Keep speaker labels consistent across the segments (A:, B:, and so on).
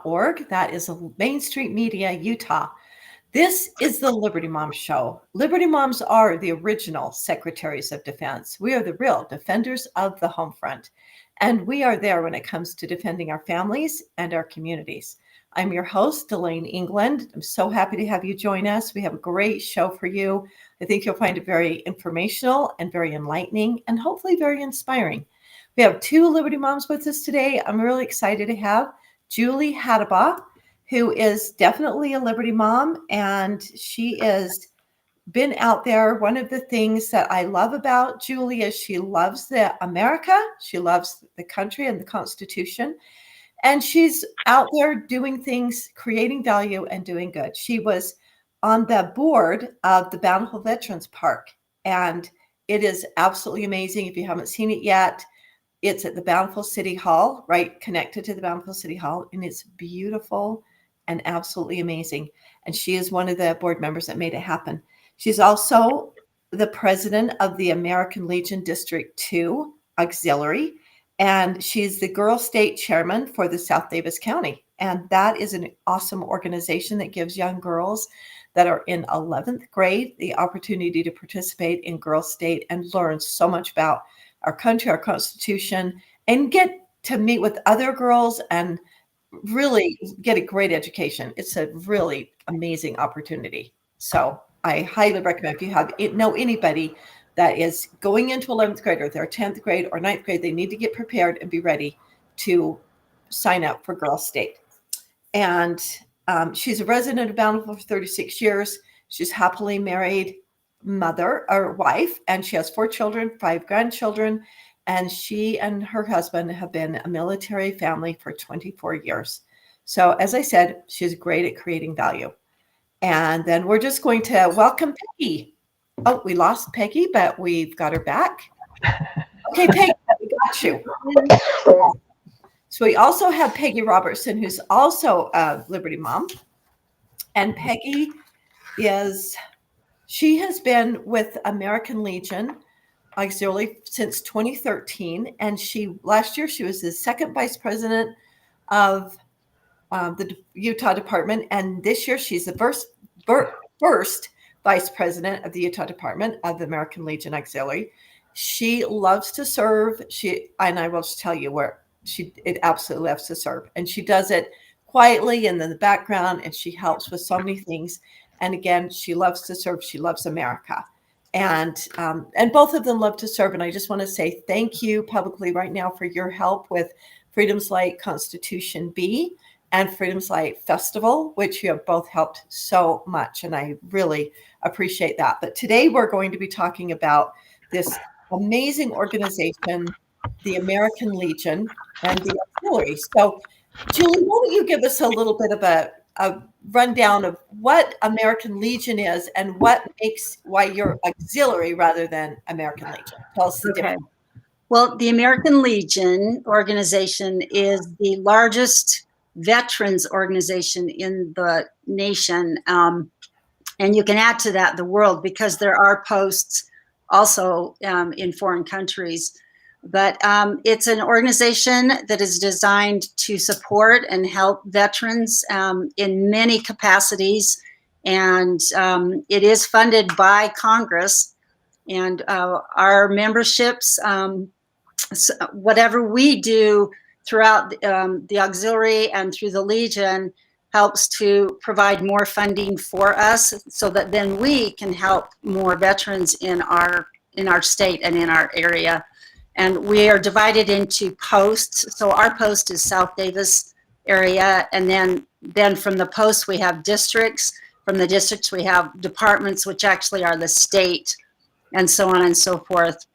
A: libertymom.org. That is Main Street Media, Utah. This is the Liberty Mom Show. Liberty Moms are the original secretaries of defense. We are the real defenders of the home front. And we are there when it comes to defending our families and our communities. I'm your host, Dalane England. I'm so happy to have you join us. We have a great show for you. I think you'll find it very informational and very enlightening and hopefully very inspiring. We have two Liberty Moms with us today. I'm really excited to have Julie Hattabaugh, who is definitely a Liberty Mom, and she has been out there. One of the things that I love about Julie is she loves the America, she loves the country and the Constitution, and she's out there doing things, creating value and doing good. She was on the board of the Bountiful Veterans Park, and it is absolutely amazing. If you haven't seen it yet, it's at the Bountiful City Hall, right connected to the Bountiful City Hall, and it's beautiful and absolutely amazing. And she is one of the board members that made it happen. She's also the president of the American Legion District 2 Auxiliary, and she's the Girl State Chairman for the South Davis County. And that is an awesome organization that gives young girls that are in 11th grade the opportunity to participate in Girl State and learn so much about our country, our Constitution, and get to meet with other girls and really get a great education. It's a really amazing opportunity. So I highly recommend, if you know anybody that is going into 11th grade or their 10th grade or 9th grade, they need to get prepared and be ready to sign up for Girl State. And she's a resident of Bountiful for 36 years. She's happily married mother or wife, and she has 4 children, 5 grandchildren. And she and her husband have been a military family for 24 years. So as I said, she's great at creating value. And then we're just going to welcome Peggy. Oh, we lost Peggy, but we've got her back. Okay, Peggy, we got you. So we also have Peggy Robertson, who's also a Liberty Mom. And Peggy she has been with American Legion Auxiliary since 2013. And last year, she was the second vice president of the Utah department. And this year, she's the first vice president of the Utah Department of the American Legion Auxiliary. She loves to serve. And I will just tell you it absolutely loves to serve. And she does it quietly and in the background, and she helps with so many things. And again, she loves to serve. She loves America. And both of them love to serve. And I just want to say thank you publicly right now for your help with Freedom's Light Constitution B and Freedom's Light Festival, which you have both helped so much. And I really appreciate that. But today we're going to be talking about this amazing organization, the American Legion and the Auxiliary. So Julie, why don't you give us a little bit of a rundown of what American Legion is and why you're auxiliary rather than American Legion. Tell us the difference.
B: Well, the American Legion organization is the largest veterans organization in the nation. And you can add to that the world, because there are posts also in foreign countries. But it's an organization that is designed to support and help veterans in many capacities. And it is funded by Congress. And our memberships, whatever we do throughout the auxiliary and through the Legion, helps to provide more funding for us so that then we can help more veterans in our state and in our area. And we are divided into posts. So our post is South Davis area. And then from the posts, we have districts. From the districts, we have departments, which actually are the state, and so on and so forth.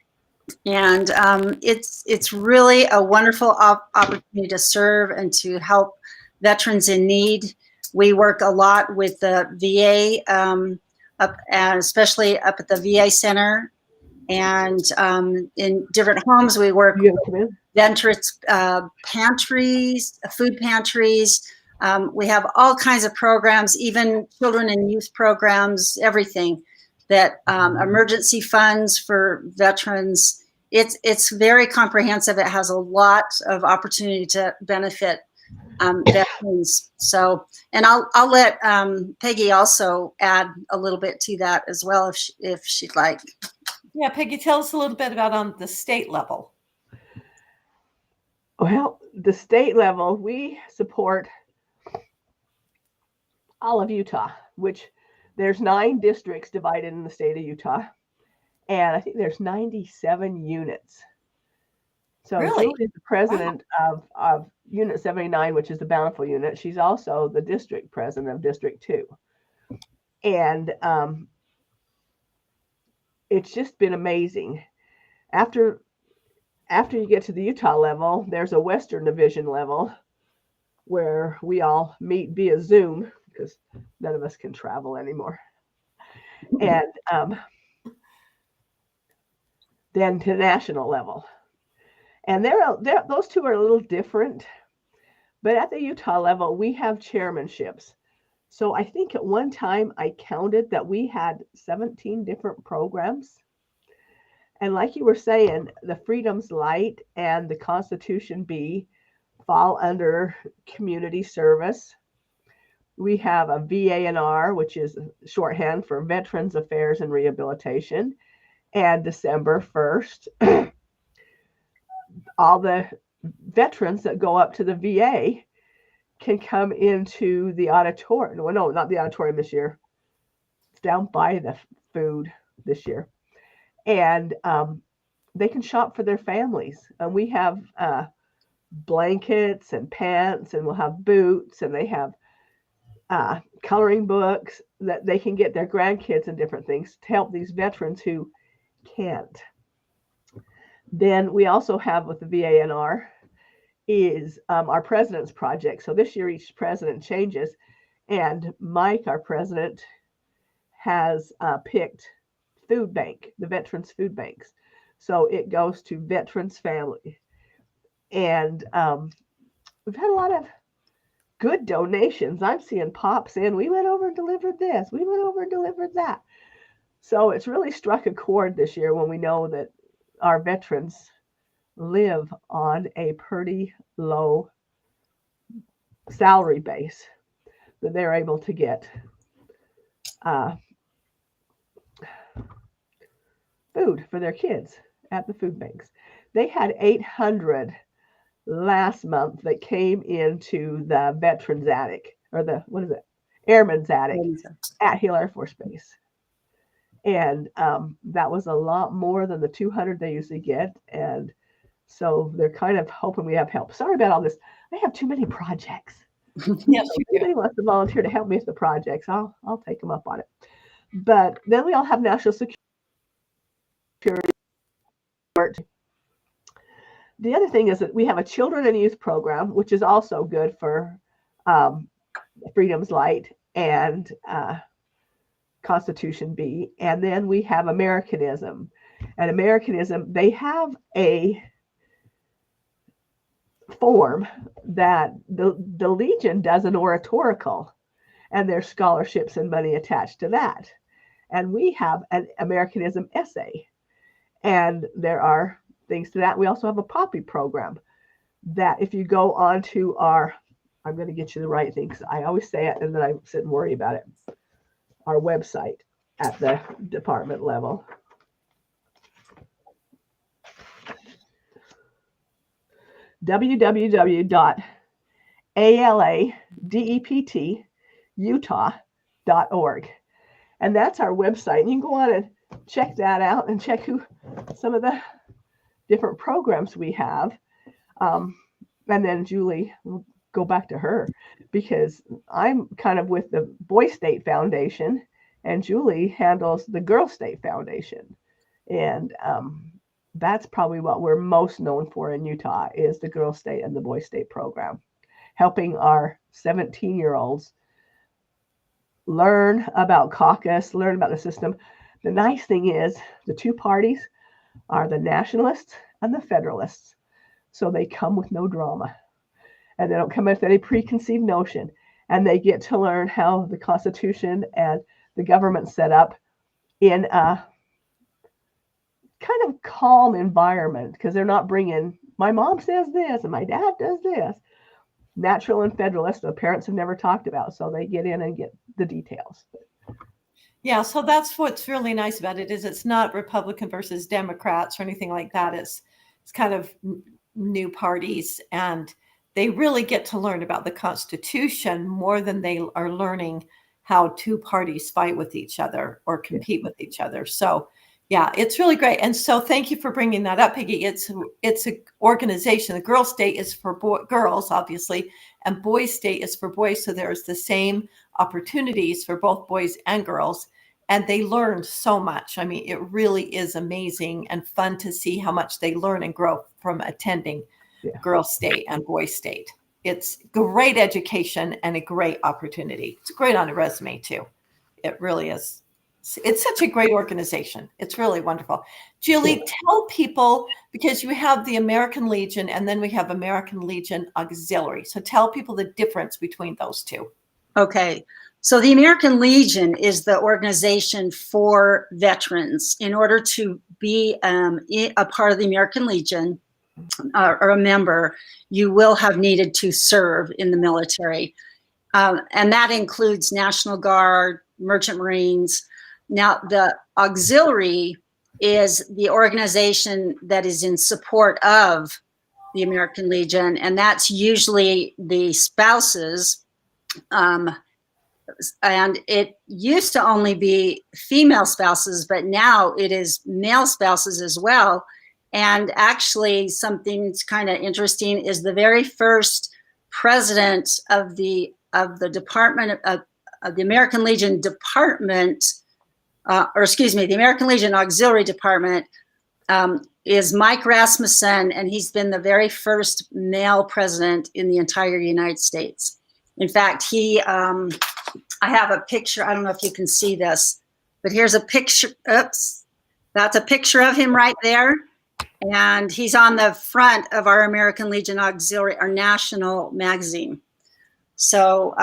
B: And it's really a wonderful opportunity to serve and to help veterans in need. We work a lot with the VA, especially up at the VA center. And in different homes, we work with veterans pantries, food pantries. We have all kinds of programs, even children and youth programs, everything that emergency funds for veterans. It's very comprehensive. It has a lot of opportunity to benefit veterans. So, and I'll let Peggy also add a little bit to that as well, if she'd like.
A: Yeah, Peggy, tell us a little bit about on the state level.
C: Well, the state level, we support all of Utah, which there's 9 districts divided in the state of Utah. And I think there's 97 units. So
A: Really?
C: Julie's the president of Unit 79, which is the Bountiful unit. She's also the district president of District 2. And it's just been amazing. After you get to the Utah level, there's a Western Division level where we all meet via Zoom because none of us can travel anymore. And then to national level. And those two are a little different. But at the Utah level, we have chairmanships. So I think at one time I counted that we had 17 different programs. And like you were saying, the Freedoms Light and the Constitution B fall under community service. We have a VA&R, which is shorthand for Veterans Affairs and Rehabilitation. And December 1st, all the veterans that go up to the VA can come into the auditorium. Well, no, not the auditorium this year. It's down by the food this year. And they can shop for their families. And we have blankets and pants, and we'll have boots, and they have coloring books that they can get their grandkids and different things to help these veterans who can't. Then we also have with the VA&R is our President's Project. So this year each president changes, and Mike, our president, has picked food bank, the Veterans Food Banks. So it goes to veterans' family. And we've had a lot of good donations. I'm seeing pops in. We went over and delivered this. We went over and delivered that. So it's really struck a chord this year when we know that our veterans live on a pretty low salary base, that they're able to get food for their kids at the food banks. They had 800 last month that came into the Veterans Attic, or the, Airman's Attic at Hill Air Force Base. And that was a lot more than the 200 they usually get. And so they're kind of hoping we have help. Sorry about all this. I have too many projects.
A: Yes,
C: So if anybody wants to volunteer to help me with the projects, I'll take them up on it. But then we all have national security. The other thing is that we have a children and youth program, which is also good for Freedom's Light and Constitution B. And then we have Americanism. And Americanism, they have a form that the Legion does an oratorical, and there's scholarships and money attached to that. And we have an Americanism essay, and there are things to that. We also have a Poppy program that if you go on to our, I'm going to get you the right thing because I always say it and then I sit and worry about it, our website at the department level. www.aladeptutah.org. And that's our website. And you can go on and check that out and check some of the different programs we have. And then Julie, we'll go back to her because I'm kind of with the Boy State Foundation and Julie handles the Girl State Foundation. And that's probably what we're most known for in Utah is the Girl State and the Boy State program, helping our 17-year-olds learn about caucus, learn about the system. The nice thing is the two parties are the Nationalists and the Federalists. So they come with no drama and they don't come with any preconceived notion, and they get to learn how the Constitution and the government set up in a kind of calm environment because they're not bringing, my mom says this and my dad does this. natural and federalist, the parents have never talked about. So they get in and get the details.
A: Yeah, so that's what's really nice about it, is it's not Republican versus Democrats or anything like that. It's kind of new parties, and they really get to learn about the Constitution more than they are learning how two parties fight with each other or compete with each other. So yeah, it's really great. And so thank you for bringing that up, Peggy. It's an organization. The Girl State is for girls, obviously, and Boy State is for boys. So there's the same opportunities for both boys and girls. And they learned so much. I mean, it really is amazing and fun to see how much they learn and grow from attending Girl State and Boy State. It's great education and a great opportunity. It's great on a resume too. It really is. It's such a great organization. It's really wonderful. Julie, tell people, because you have the American Legion and then we have American Legion Auxiliary. So tell people the difference between those two.
B: Okay. So the American Legion is the organization for veterans. In order to be a part of the American Legion or a member, you will have needed to serve in the military. And that includes National Guard, Merchant Marines. Now, the Auxiliary is the organization that is in support of the American Legion, and that's usually the spouses. And it used to only be female spouses, but now it is male spouses as well. And actually, something that's kind of interesting is the very first president of the Department of the American Legion Department, the American Legion Auxiliary Department, is Mike Rasmussen, and he's been the very first male president in the entire United States. In fact, I have a picture. I don't know if you can see this, but here's a picture. Oops. That's a picture of him right there. And he's on the front of our American Legion Auxiliary, our national magazine. So,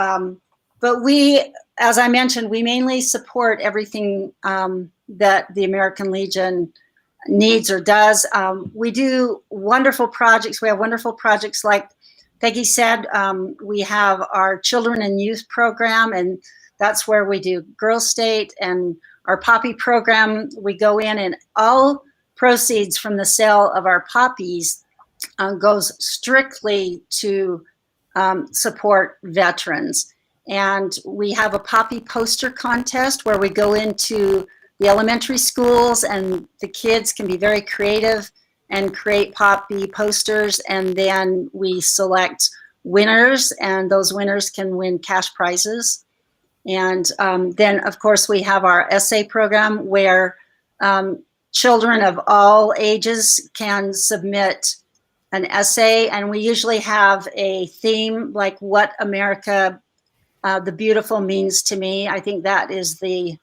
B: but we, as I mentioned, we mainly support everything that the American Legion needs or does. We do wonderful projects. We have wonderful projects like Peggy said. We have our children and youth program, and that's where we do Girl State, and our Poppy program. We go in, and all proceeds from the sale of our poppies goes strictly to support veterans. And we have a poppy poster contest where we go into the elementary schools, and the kids can be very creative and create poppy posters, and then we select winners, and those winners can win cash prizes. And then, of course, we have our essay program where children of all ages can submit an essay, and we usually have a theme like what America the Beautiful means to me. I think that is the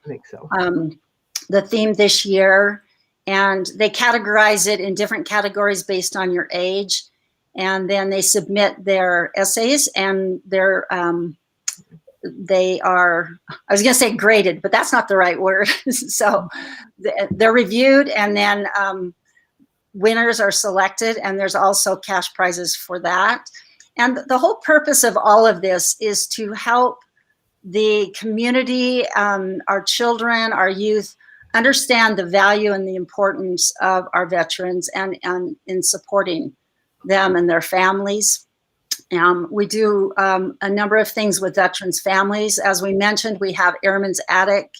B: theme this year. And they categorize it in different categories based on your age. And then they submit their essays, and they are, I was going to say graded, but that's not the right word. So they're reviewed, and then winners are selected, and there's also cash prizes for that. And the whole purpose of all of this is to help the community, our children, our youth, understand the value and the importance of our veterans and in supporting them and their families. We do a number of things with veterans' families. As we mentioned, we have Airman's Attic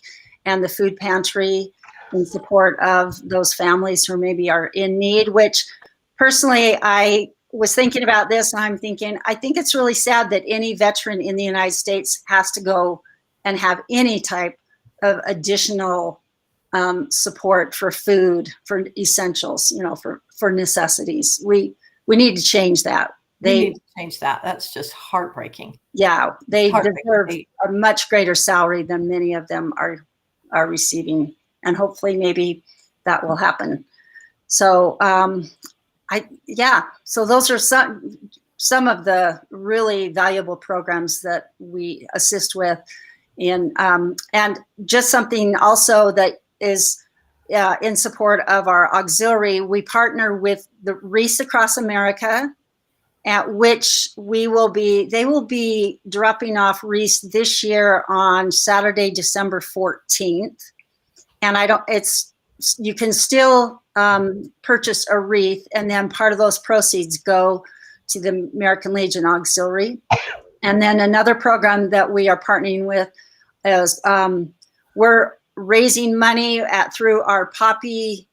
B: and the food pantry in support of those families who maybe are in need, which personally, I was thinking about this, and I'm thinking, I think it's really sad that any veteran in the United States has to go and have any type of additional support for food, for essentials, for necessities. We need to change that.
A: They need to change that. That's just heartbreaking.
B: Yeah, they deserve a much greater salary than many of them are receiving, and hopefully maybe that will happen. So so those are some of the really valuable programs that we assist with, and just something also that is in support of our auxiliary. We partner with the Reese Across America, at which they will be dropping off wreaths this year on Saturday, December 14th. And you can still purchase a wreath, and then part of those proceeds go to the American Legion Auxiliary. And then another program that we are partnering with is we're raising money through our Poppy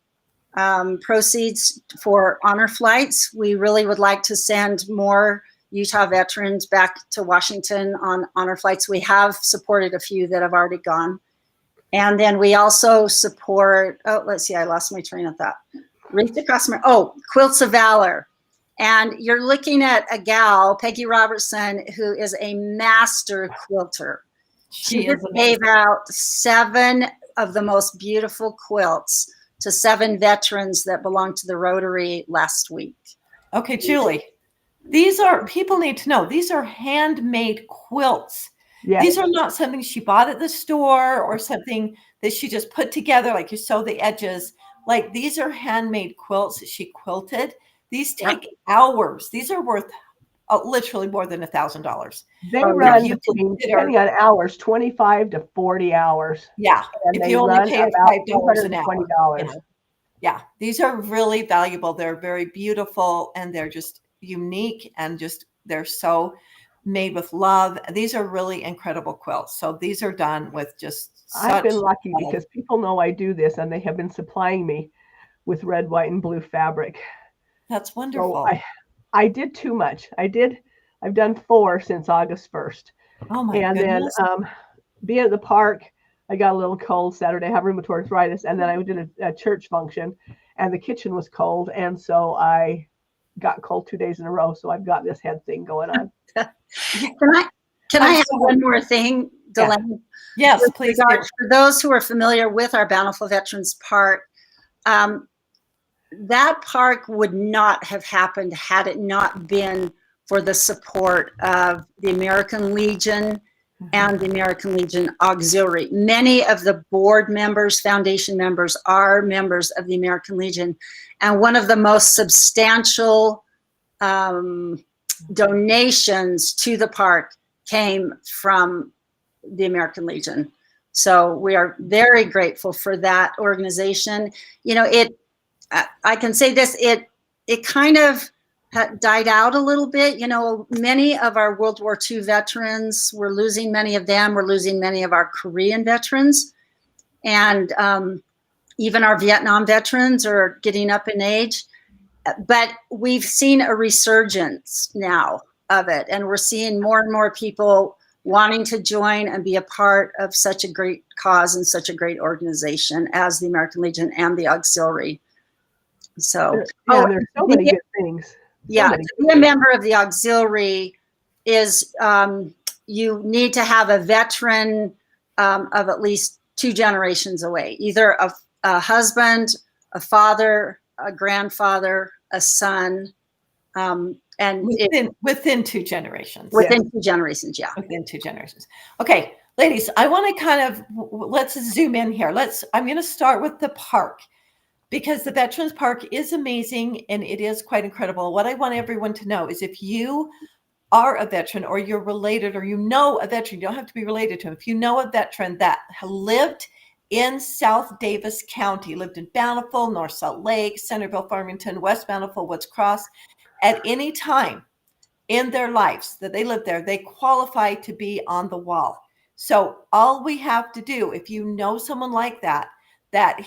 B: proceeds for honor flights. We really would like to send more Utah veterans back to Washington on honor flights. We have supported a few that have already gone. And then we also support, let's see, I lost my train of thought. Quilts of Valor. And you're looking at a gal, Peggy Robertson, who is a master quilter. She just gave out 7 of the most beautiful quilts to 7 veterans that belong to the Rotary last week.
A: Okay, Julie, people need to know, these are handmade quilts. Yes. These are not something she bought at the store or something that she just put together, like you sew the edges. Like, these are handmade quilts that she quilted. These take hours. These are worth literally more than $1,000.
C: They run depending on hours, 25 to 40 hours.
A: Yeah, and if you only pay $5 an hour. Yeah, these are really valuable. They're very beautiful, and they're just unique, and they're so made with love. These are really incredible quilts. So these are done with
C: I've been lucky because people know I do this, and they have been supplying me with red, white, and blue fabric.
A: That's wonderful.
C: So I did too much. I've done 4 since August 1st.
A: Oh my goodness.
C: And then being at the park, I got a little cold Saturday. I have rheumatoid arthritis. And then I did a church function, and the kitchen was cold. And so I got cold 2 days in a row. So I've got this head thing going on.
B: Can I add one more thing, Dalane?
A: Yeah. Yes, please.
B: For those who are familiar with our Bountiful Veterans Park, that park would not have happened had it not been for the support of the American Legion and the American Legion Auxiliary. Many of the board members, foundation members, are members of the American Legion. And one of the most substantial donations to the park came from the American Legion. So we are very grateful for that organization. I can say this, it kind of died out a little bit. Many of our World War II veterans, we're losing many of them. We're losing many of our Korean veterans. And even our Vietnam veterans are getting up in age. But we've seen a resurgence now of it. And we're seeing more and more people wanting to join and be a part of such a great cause and such a great organization as the American Legion and the Auxiliary. So
C: there's so many good things.
B: To be a member of the Auxiliary is you need to have a veteran of at least 2 generations away, either a husband, a father, a grandfather, a son, and
A: within 2 generations.
B: Within 2 generations, yeah.
A: Within 2 generations. Okay, ladies, I want to let's zoom in here. I'm going to start with the park, because the Veterans Park is amazing and it is quite incredible. What I want everyone to know is, if you are a veteran, or you're related, or you know a veteran, you don't have to be related to him. If you know a veteran that lived in South Davis County, lived in Bountiful, North Salt Lake, Centerville, Farmington, West Bountiful, Woods Cross, at any time in their lives that they lived there, they qualify to be on the wall. So all we have to do, if you know someone like that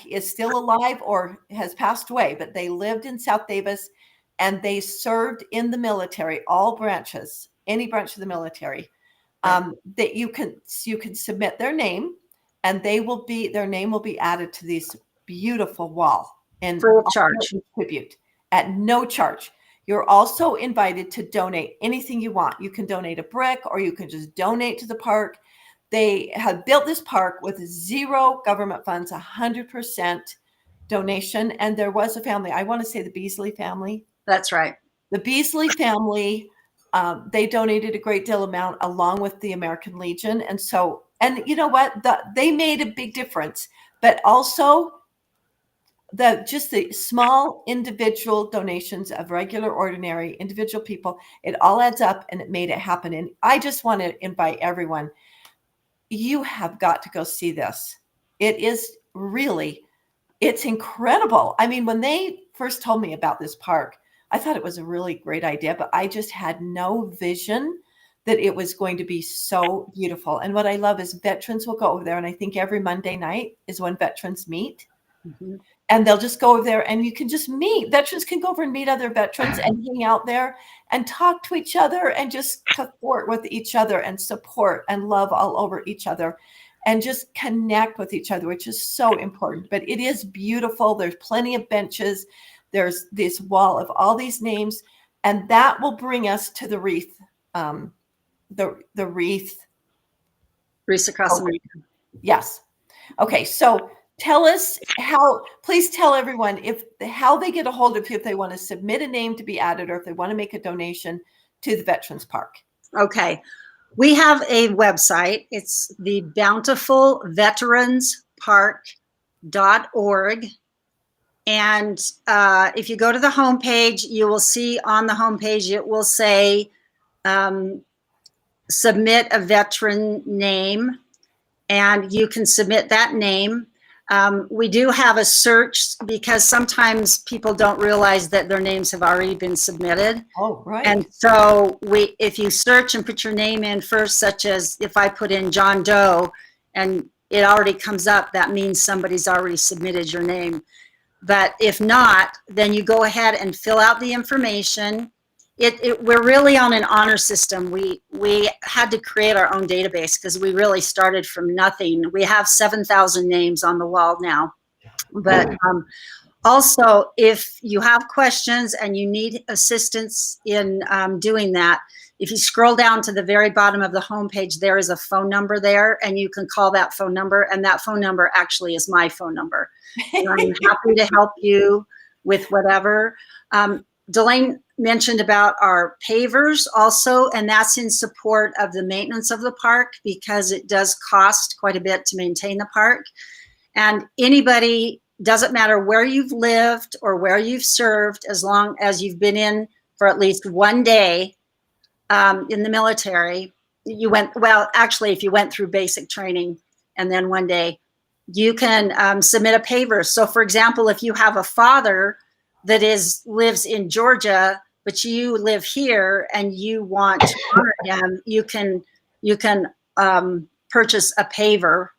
A: is still alive or has passed away, but they lived in South Davis and they served in the military, all branches, any branch of the military, that you can submit their name, and their name will be added to this beautiful wall and
B: free of charge,
A: tribute at no charge. You're also invited to donate anything you want. You can donate a brick, or you can just donate to the park. They have built this park with 0 government funds, 100% donation. And there was a family, I want to say the Beasley family.
B: That's right.
A: The Beasley family, they donated a great deal amount along with the American Legion. And you know what? They made a big difference. But also, just the small individual donations of regular, ordinary individual people, it all adds up, and it made it happen. And I just want to invite everyone. You have got to go see this. It is really, it's incredible. I mean, when they first told me about this park, I thought it was a really great idea, but I just had no vision that it was going to be so beautiful. And what I love is veterans will go over there. And I think every Monday night is when veterans meet.
B: Mm-hmm.
A: And they'll just go over there, and you can just meet. Veterans can go over and meet other veterans and hang out there and talk to each other and just support with each other and support and love all over each other and just connect with each other, which is so important. But it is beautiful. There's plenty of benches. There's this wall of all these names, and that will bring us to the wreath, the wreath.
B: Wreaths Across America.
A: Yes. Okay. So tell us please tell everyone how they get a hold of you if they want to submit a name to be added or if they want to make a donation to the Veterans Park.
B: Okay. We have a website. It's the bountifulveteranspark.org. And if you go to the homepage, you will see on the homepage, it will say, submit a veteran name, and you can submit that name. We do have a search because sometimes people don't realize that their names have already been submitted.
A: Oh, right.
B: And so if you search and put your name in first, such as if I put in John Doe and it already comes up, that means somebody's already submitted your name. But if not, then you go ahead and fill out the information. We're really on an honor system. We had to create our own database because we really started from nothing. We have 7,000 names on the wall now. But also, if you have questions and you need assistance in doing that, if you scroll down to the very bottom of the homepage, there is a phone number there, and you can call that phone number. And that phone number actually is my phone number. And I'm happy to help you with whatever. Dalane mentioned about our pavers also, and that's in support of the maintenance of the park because it does cost quite a bit to maintain the park. And anybody, doesn't matter where you've lived or where you've served, as long as you've been in for at least one day in the military, actually, if you went through basic training and then one day, you can submit a paver. So for example, if you have a father that lives in Georgia, but you live here and you want to honor him, you can purchase a paver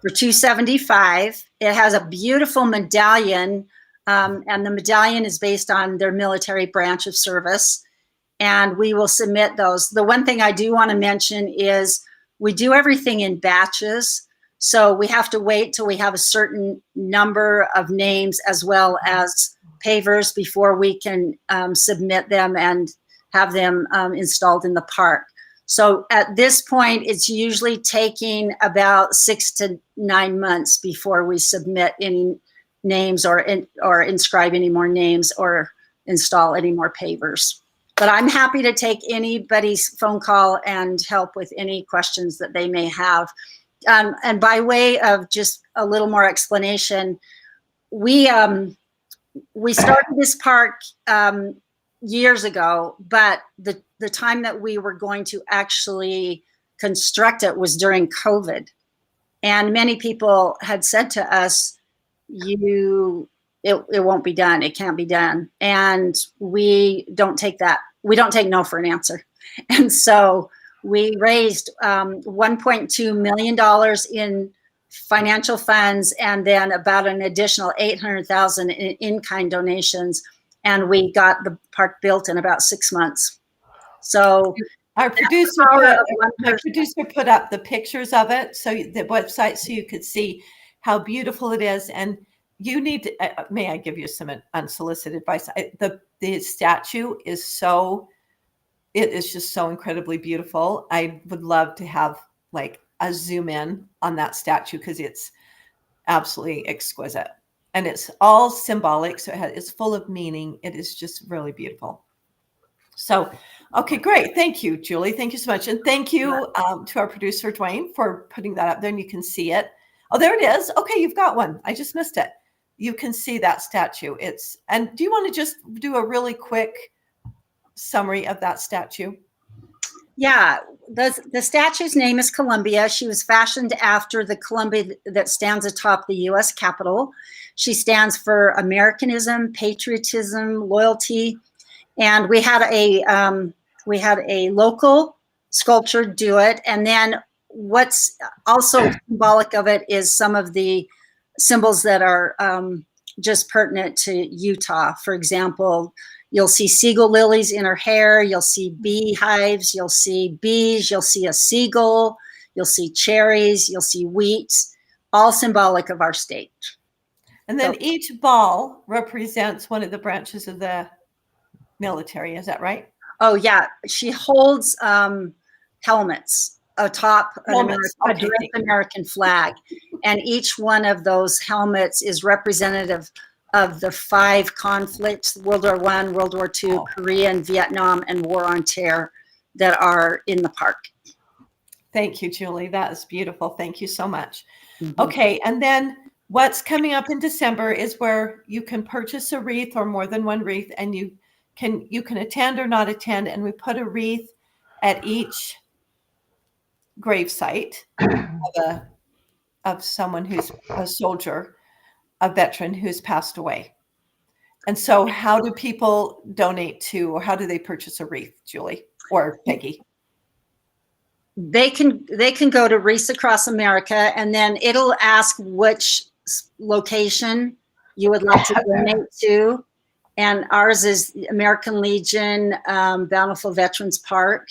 B: for $275. It has a beautiful medallion, and the medallion is based on their military branch of service, and we will submit those. The one thing I do want to mention is we do everything in batches, so we have to wait till we have a certain number of names as well as pavers before we can submit them and have them installed in the park. So at this point, it's usually taking about 6 to 9 months before we submit any names or inscribe any more names or install any more pavers. But I'm happy to take anybody's phone call and help with any questions that they may have. And by way of just a little more explanation, we started this park years ago, but the time that we were going to actually construct it was during COVID. And many people had said to us, it won't be done. It can't be done. And we don't take no for an answer. And so we raised $1.2 million in financial funds, and then about an additional $800,000 in in-kind donations. And we got the park built in about 6 months. So
A: our producer put up the pictures of it, so the website, so you could see how beautiful it is. And you need to, may I give you some unsolicited advice? The statue is it is just so incredibly beautiful. I would love to have like a zoom in on that statue because it's absolutely exquisite. And it's all symbolic, so it's full of meaning. It is just really beautiful. So, okay, great. Thank you, Julie. Thank you so much. And thank you to our producer, Dwayne, for putting that up there, and you can see it. Oh, there it is. Okay, you've got one. I just missed it. you can see that statue. And do you want to just do a really quick summary of that statue?
B: Yeah, the statue's name is Columbia. She was fashioned after the Columbia that stands atop the U.S. Capitol. She stands for Americanism, patriotism, loyalty, and we had a local sculptor do it. And then what's also symbolic of it is some of the symbols that are just pertinent to Utah. For example, you'll see seagull lilies in her hair. You'll see beehives. You'll see bees. You'll see a seagull. You'll see cherries. You'll see wheat, all symbolic of our state.
A: And then each ball represents one of the branches of the military. Is that right?
B: Oh, yeah. She holds helmets atop a direct American flag. And each one of those helmets is representative of the 5 conflicts, World War I, World War II, Korea and Vietnam, and War on Terror that are in the park.
A: Thank you, Julie. That is beautiful. Thank you so much. Mm-hmm. Okay, and then what's coming up in December is where you can purchase a wreath or more than one wreath, and you can attend or not attend, and we put a wreath at each gravesite of someone who's a soldier, a veteran who's passed away. And so how do people donate to, or how do they purchase a wreath, Julie or Peggy?
B: They can go to Wreaths Across America, and then it'll ask which location you would like to donate to. And ours is American Legion, Bountiful Veterans Park.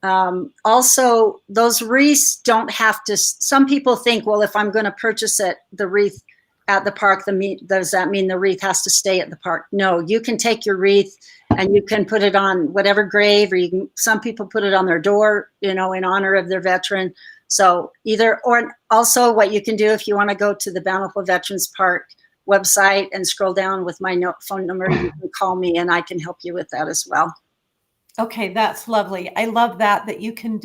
B: Also, those wreaths don't have to, some people think, well, if I'm going to purchase the wreath at the park, does that mean the wreath has to stay at the park? No, you can take your wreath and you can put it on whatever grave, or some people put it on their door, in honor of their veteran. So or also what you can do, if you want to go to the Bountiful Veterans Park website and scroll down with my phone number, you can call me and I can help you with that as well.
A: Okay, that's lovely. I love that you can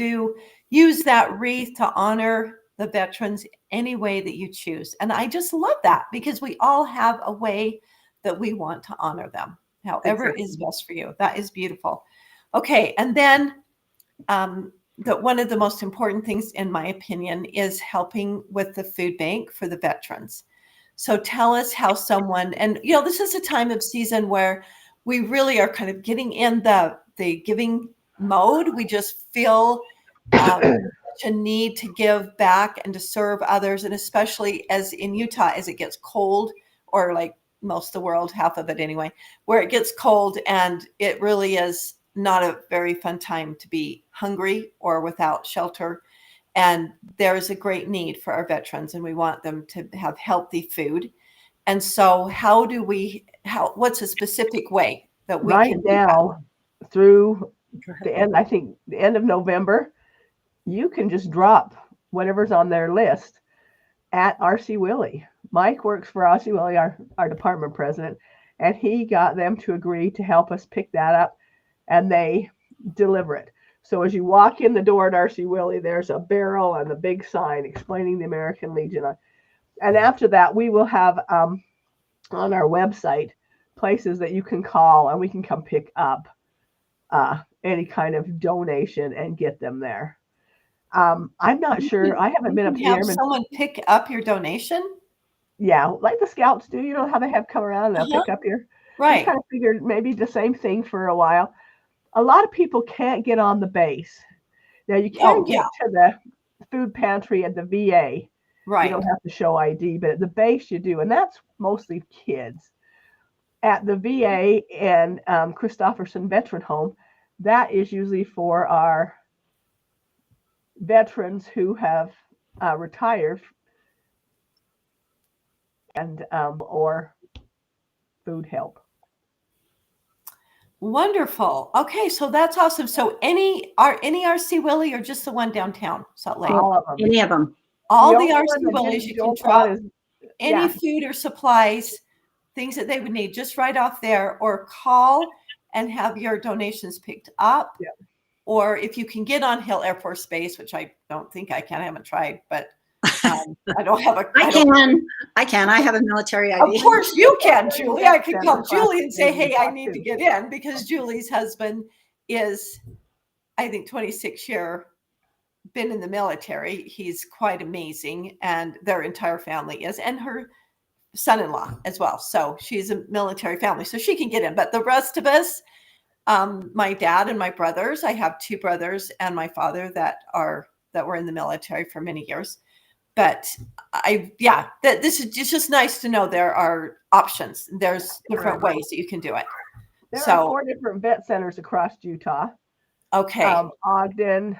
A: use that wreath to honor the veterans any way that you choose. And I just love that, because we all have a way that we want to honor them, however is best for you. That is beautiful. Okay, and then one of the most important things, in my opinion, is helping with the food bank for the veterans. So tell us how someone, and this is a time of season where we really are kind of getting in the giving mode. We just feel such a need to give back and to serve others. And especially as in Utah, as it gets cold, or like most of the world, half of it anyway, where it gets cold, and it really is not a very fun time to be hungry or without shelter. And there is a great need for our veterans, and we want them to have healthy food. And so what's a specific way that we
C: right
A: can
C: now through the end, I think the end of November, you can just drop whatever's on their list at RC Willey. Mike works for RC Willey, our department president, and he got them to agree to help us pick that up, and they deliver it. So as you walk in the door at RC Willey, there's a barrel and a big sign explaining the American Legion. And after that, we will have on our website places that you can call, and we can come pick up any kind of donation and get them there. I'm not sure. I haven't been up here.
A: Have someone pick up your donation?
C: Yeah, like the scouts do. You know how they have come around and they'll pick up your.
A: Right.
C: I kind of figured maybe the same thing for a while. A lot of people can't get on the base. Now you can get to the food pantry at the VA.
B: Right.
C: You don't have to show ID, but at the base you do, and that's mostly kids. At the VA and Christofferson Veteran Home, that is usually for our veterans who have retired and or food help.
A: Wonderful. Okay, so that's awesome. So any RC Willey, or just the one downtown Salt Lake?
C: All of them.
B: Any of them.
A: All the RC Willies, you can drop any food or supplies, things that they would need, just right off there, or call and have your donations picked up.
C: Yeah.
A: Or if you can get on Hill Air Force Base, which I don't think I can, I haven't tried, but I don't have a.
B: I can. I have a military ID.
A: Of course you can, Julie. I can call
C: Across
A: Julie and say,
C: the
A: hey, I
C: top
A: need to
C: too.
A: get in, because Julie's husband is, I think, 26-year, been in the military. He's quite amazing, and their entire family is, and her son-in-law as well. So she's a military family, so she can get in. But the rest of us, my dad and my brothers, I have 2 brothers and my father that were in the military for many years. But this is just nice to know there are options. There's different ways that you can do it.
C: There are 4 different vet centers across Utah.
A: Okay.
C: Ogden,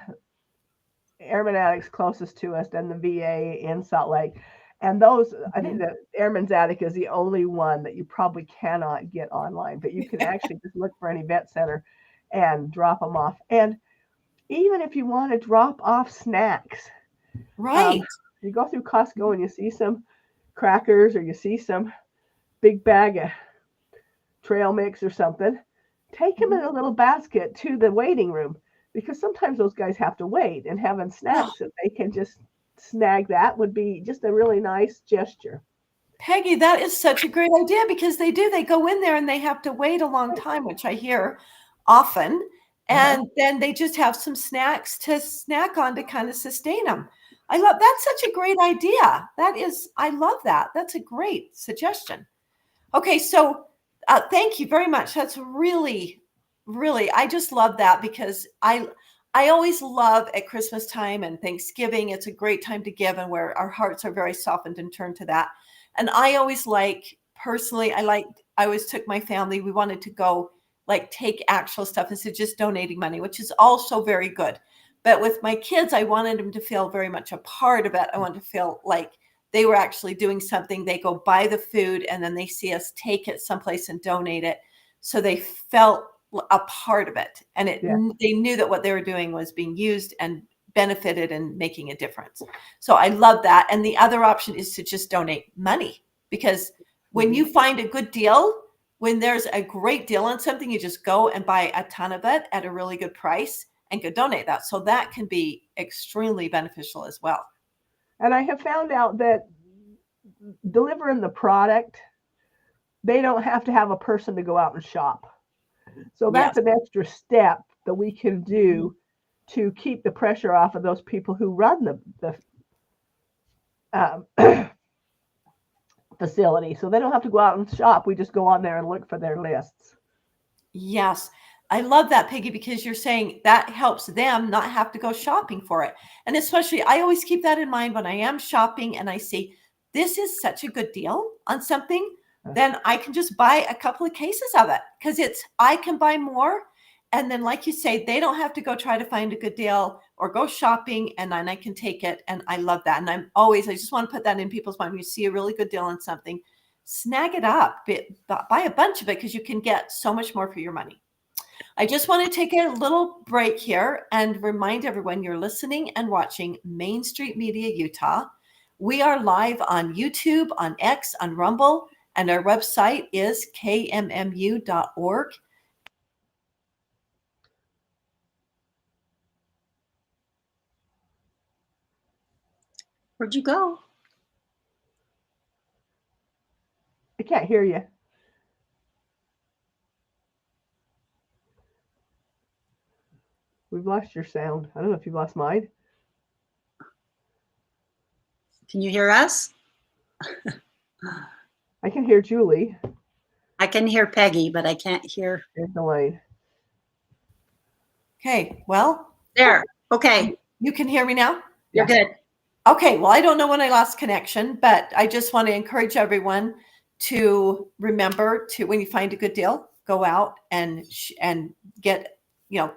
C: Airman Attic's closest to us, then the VA in Salt Lake. And those, I think the Airman's Attic is the only one that you probably cannot get online, but you can actually just look for any vet center and drop them off. And even if you want to drop off snacks,
A: Right.
C: you go through Costco and you see some crackers, or you see some big bag of trail mix or something, take them in a little basket to the waiting room, because sometimes those guys have to wait, and having snacks that they can just snag that would be just a really nice gesture.
A: Peggy, that is such a great idea, because they go in there and they have to wait a long time, which I hear often. And then they just have some snacks to snack on to kind of sustain them. That's such a great idea. I love that. That's a great suggestion. Okay. So thank you very much. That's really, really, I just love that, because I always love at Christmas time and Thanksgiving. It's a great time to give, and where our hearts are very softened and turned to that. And I always personally, I always took my family, we wanted to go take actual stuff instead of just donating money, which is also very good. But with my kids, I wanted them to feel very much a part of it. I wanted to feel like they were actually doing something. They go buy the food and then they see us take it someplace and donate it. So they felt a part of it. And they knew that what they were doing was being used and benefited and making a difference. So I love that. And the other option is to just donate money, because when you find a good deal, when there's a great deal on something, you just go and buy a ton of it at a really good price and go donate that. So that can be extremely beneficial as well.
C: And I have found out that delivering the product, they don't have to have a person to go out and shop. So that's an extra step that we can do to keep the pressure off of those people who run the facility. So they don't have to go out and shop. We just go on there and look for their lists.
A: Yes. I love that, Peggy, because you're saying that helps them not have to go shopping for it. And especially, I always keep that in mind when I am shopping and I see this is such a good deal on something, then I can just buy a couple of cases of it, because I can buy more. And then, like you say, they don't have to go try to find a good deal or go shopping, and then I can take it. And I love that. And I just want to put that in people's mind. When you see a really good deal on something, snag it up, buy a bunch of it, because you can get so much more for your money. I just want to take a little break here and remind everyone you're listening and watching Main Street Media Utah. We are live on YouTube, on X, on Rumble, and our website is kmmu.org.
B: Where'd you go?
C: I can't hear you. We've lost your sound. I don't know if you've lost mine.
B: Can you hear us?
C: I can hear Julie.
B: I can hear Peggy, but I can't hear.
C: Here's Dalane.
A: Okay, well.
B: There. Okay.
A: You can hear me now?
B: You're good.
A: Okay, well, I don't know when I lost connection, but I just want to encourage everyone to remember to, when you find a good deal, go out and get,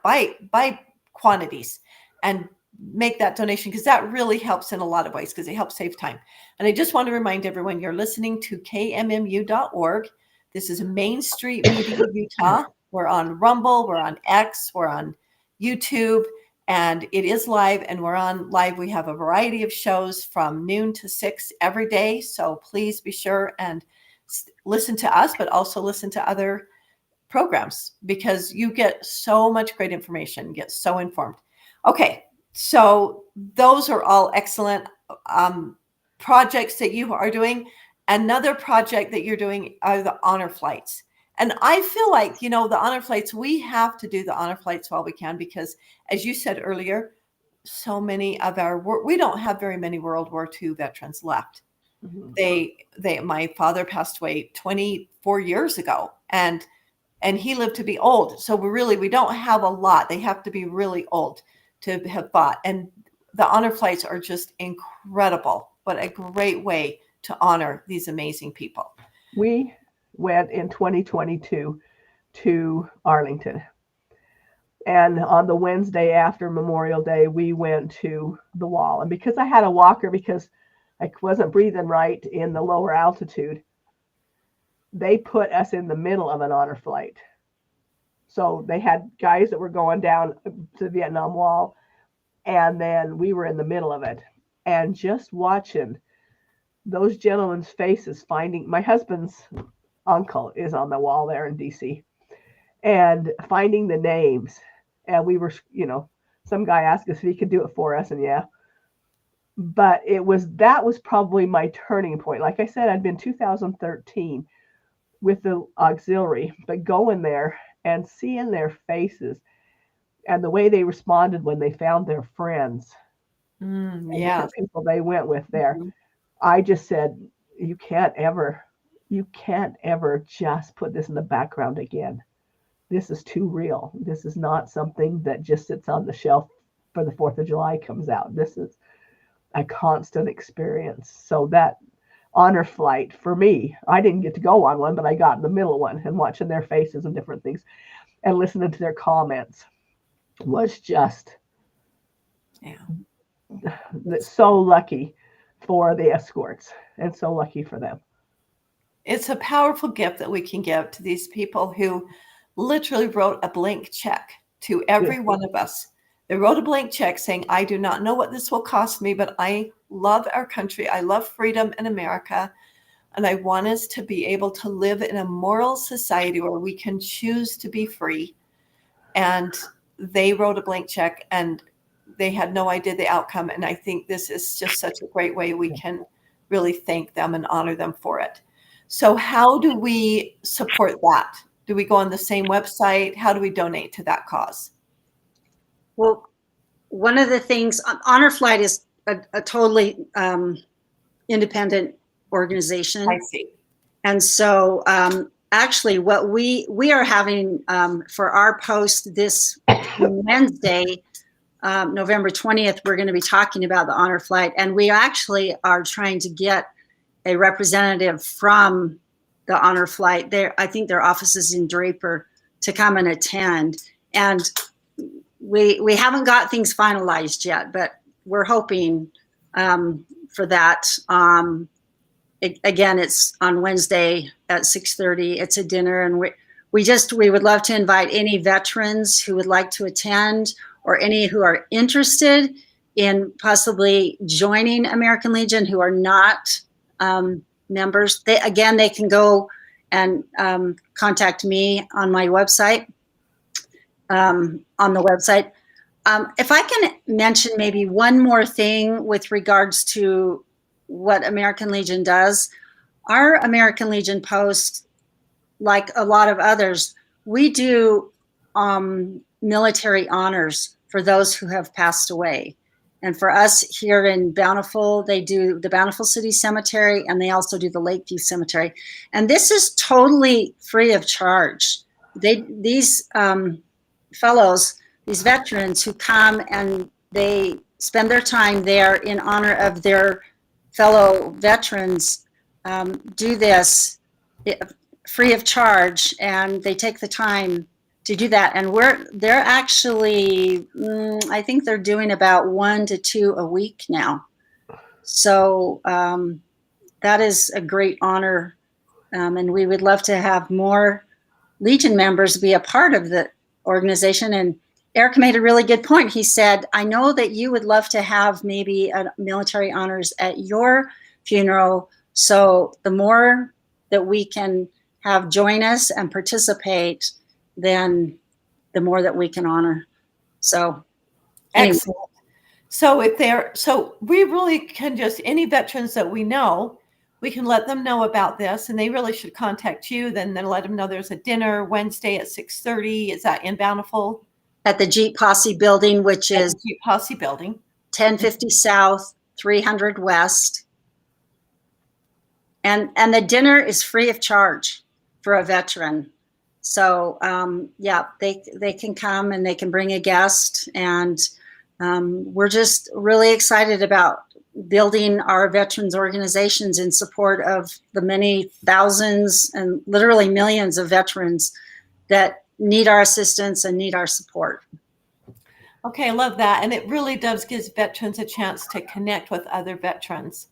A: buy quantities and make that donation, because that really helps in a lot of ways, because it helps save time. And I just want to remind everyone you're listening to KMMU.org. This is Main Street Media Utah. We're on Rumble, we're on X, we're on YouTube, and it is live, and we're on live. We have a variety of shows from noon to 6 every day. So please be sure and listen to us, but also listen to other programs, because you get so much great information, get so informed. Okay, so those are all excellent. projects that you are doing. Another project that you're doing are the honor flights. And I feel like, the honor flights, we have to do the honor flights while we can, because as you said earlier, so many of we don't have very many World War II veterans left. Mm-hmm. My father passed away 24 years ago, and he lived to be old. So we don't have a lot. They have to be really old to have fought. And the honor flights are just incredible. What a great way to honor these amazing people.
C: We went in 2022 to Arlington. And on the Wednesday after Memorial Day, we went to the wall. And because I had a walker, because I wasn't breathing right in the lower altitude, they put us in the middle of an honor flight. So they had guys that were going down to the Vietnam Wall, and then we were in the middle of it. And just watching those gentlemen's faces, my husband's uncle is on the wall there in DC, and finding the names. And we were, some guy asked us if he could do it for us, and yeah. But that was probably my turning point. Like I said, I'd been 2013 with the auxiliary, but going there and seeing their faces and the way they responded when they found their friends, the people they went with there, I just said, you can't ever just put this in the background again. This is too real. This is not something that just sits on the shelf for the 4th of July comes out. This is a constant experience. So that honor flight for me, I didn't get to go on one, but I got in the middle of one, and watching their faces and different things and listening to their comments was just so lucky for the escorts, and so lucky for them.
A: It's a powerful gift that we can give to these people who literally wrote a blank check to every one of us. They wrote a blank check saying, I do not know what this will cost me, but I love our country. I love freedom in America. And I want us to be able to live in a moral society where we can choose to be free. And they wrote a blank check, and they had no idea the outcome. And I think this is just such a great way we can really thank them and honor them for it. So how do we support that? Do we go on the same website? How do we donate to that cause?
B: Well, one of the things, Honor Flight is a totally independent organization.
A: I see.
B: And so actually what we are having for our post this Wednesday, November 20th, we're going to be talking about the Honor Flight. And we actually are trying to get a representative from the Honor Flight there. I think their office is in Draper, to come and attend. And we haven't got things finalized yet, but we're hoping for that. Again, it's on Wednesday at 6:30. It's a dinner, and we would love to invite any veterans who would like to attend, or any who are interested in possibly joining American Legion who are not members. They can go and contact me on my website. On the website. If I can mention maybe one more thing with regards to what American Legion does, our American Legion post, like a lot of others, we do military honors for those who have passed away. And for us here in Bountiful, they do the Bountiful City Cemetery, and they also do the Lakeview Cemetery. And this is totally free of charge. These fellows, these veterans who come and they spend their time there in honor of their fellow veterans, do this free of charge, and they take the time to do that. And they're actually, I think they're doing about 1 to 2 a week now. So that is a great honor. And we would love to have more Legion members be a part of the organization. And Eric made a really good point. He said, I know that you would love to have maybe a military honors at your funeral. So the more that we can have join us and participate, then the more that we can honor. So anyway.
A: Excellent. So we really can just, any veterans that we know, we can let them know about this, and they really should contact you. Then let them know there's a dinner Wednesday at 6:30. Is that in Bountiful?
B: At the Jeep Posse building, which
A: At
B: is
A: the Jeep Posse building.
B: 1050 South, 300 West. And the dinner is free of charge for a veteran. So yeah, they can come and they can bring a guest, and we're just really excited about building our veterans organizations in support of the many thousands and literally millions of veterans that need our assistance and need our support.
A: Okay, I love that. And it really does give veterans a chance to connect with other veterans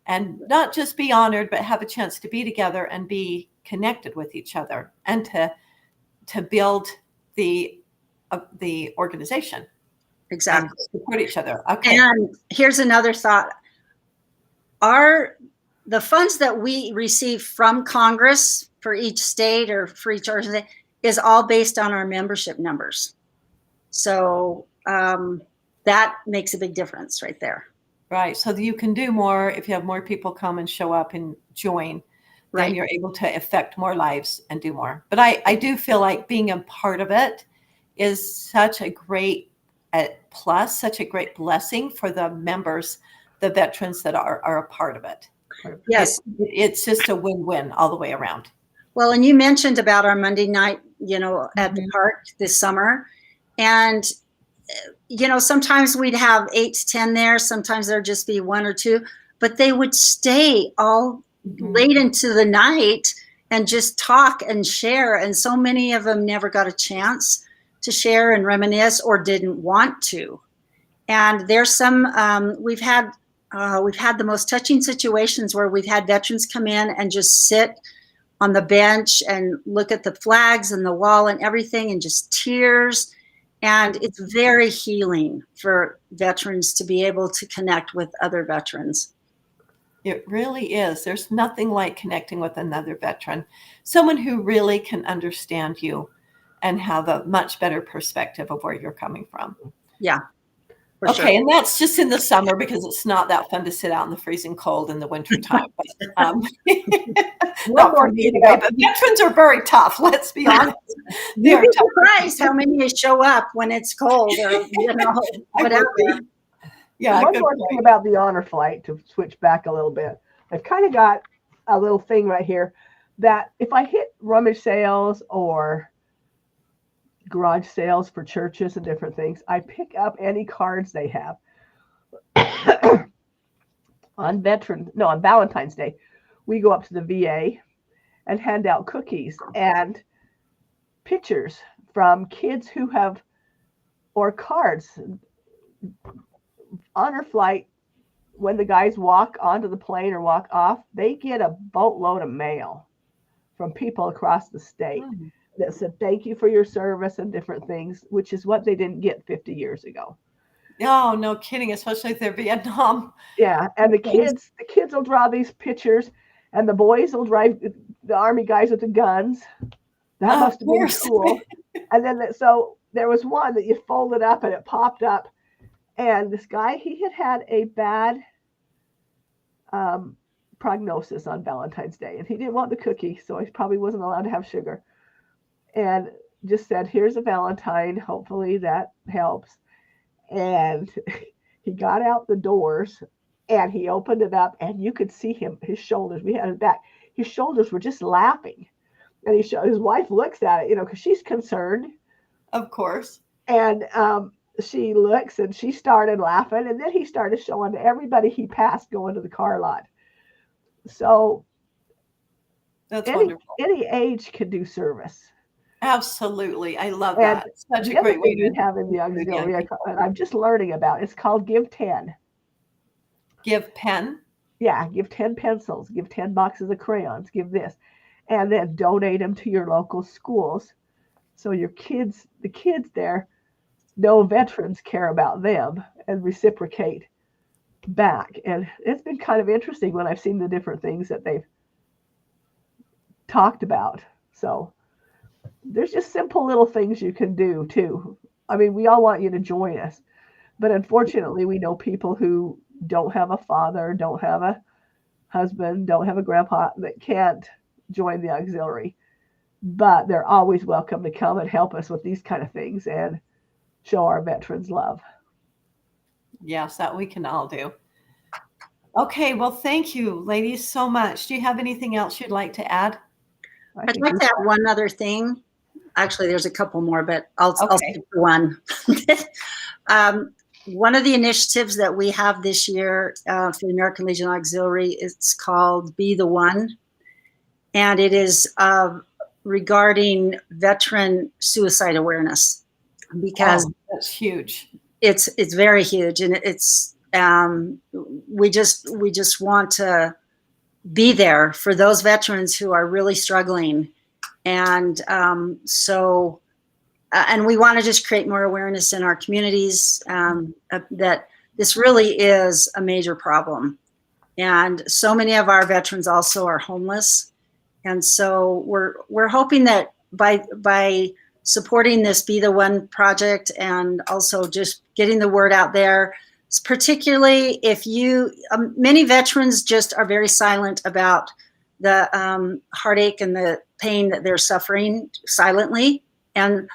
A: and not just be honored, but have a chance to be together and be connected with each other and to build the organization.
B: Exactly.
A: And support each other. Okay.
B: And here's another thought. The funds that we receive from Congress for each state or for each organization is all based on our membership numbers. So that makes a big difference right there.
A: Right. So you can do more if you have more people come and show up and join.
B: Right.
A: Then you're able to affect more lives and do more. But I do feel like being a part of it is such a great plus, such a great blessing for the members, the veterans that are a part of it.
B: Yes.
A: It's just a win-win all the way around.
B: Well, and you mentioned about our Monday night, at the park this summer. And, sometimes we'd have 8 to 10 there. Sometimes there'd just be 1 or 2, but they would stay all late into the night and just talk and share. And so many of them never got a chance to share and reminisce or didn't want to. And there's some, we've had the most touching situations where we've had veterans come in and just sit on the bench and look at the flags and the wall and everything, and just tears. And it's very healing for veterans to be able to connect with other veterans.
A: It really is. There's nothing like connecting with another veteran, someone who really can understand you and have a much better perspective of where you're coming from.
B: Yeah.
A: Okay,
B: sure.
A: And that's just in the summer because it's not that fun to sit out in the freezing cold in the winter time. But, not for me anyway, but veterans are very tough, let's be honest.
B: You'd be surprised how many show up when it's cold or whatever.
C: Yeah. One more thing about the honor flight, to switch back a little bit. I've kind of got a little thing right here that if I hit rummage sales or garage sales for churches and different things, I pick up any cards they have. On Valentine's Day, we go up to the VA and hand out cookies and pictures from kids who have, or cards. Honor flight, when the guys walk onto the plane or walk off, they get a boatload of mail from people across the state that said thank you for your service and different things, which is what they didn't get 50 years ago.
A: Oh, no kidding, especially if they're Vietnam.
C: Yeah, and the kids will draw these pictures, and the boys will drive the Army guys with the guns. That must have been cool. And then so there was one that you folded up and it popped up, and this guy, he had a bad prognosis on Valentine's Day, and he didn't want the cookie, so he probably wasn't allowed to have sugar. And just said, here's a Valentine. Hopefully that helps. And he got out the doors and he opened it up, and you could see his shoulders. We had his back. His shoulders were just laughing. And his wife looks at it, because she's concerned.
A: Of course. And
C: she looks and she started laughing. And then he started showing to everybody he passed going to the car lot. So
A: that's wonderful.
C: Any age can do service.
A: Absolutely. I love that. It's such a great way
C: to have in the auxiliary. I'm just learning about. It's called Give 10.
A: Give pen?
C: Yeah, give 10 pencils, give 10 boxes of crayons, give this. And then donate them to your local schools. So the kids there know veterans care about them and reciprocate back. And it's been kind of interesting when I've seen the different things that they've talked about. So there's just simple little things you can do too. I mean, we all want you to join us, But unfortunately, we know people who don't have a father, don't have a husband, don't have a grandpa that can't join the auxiliary. But they're always welcome to come and help us with these kind of things and show our veterans love.
A: Yes, that we can all do. Okay, well, thank you, ladies, so much. Do you have anything else you'd like to add?
B: I'd like to add one other thing. Actually, there's a couple more, but I'll stick to one. One of the initiatives that we have this year for the American Legion Auxiliary, it's called Be the One. And it is regarding veteran suicide awareness, because
A: that's huge.
B: It's very huge, and it's we just want to be there for those veterans who are really struggling, and and we want to just create more awareness in our communities that this really is a major problem, and so many of our veterans also are homeless, and so we're hoping that by supporting this Be the One project and also just getting the word out there, particularly if you, many veterans just are very silent about the heartache and the pain that they're suffering silently. And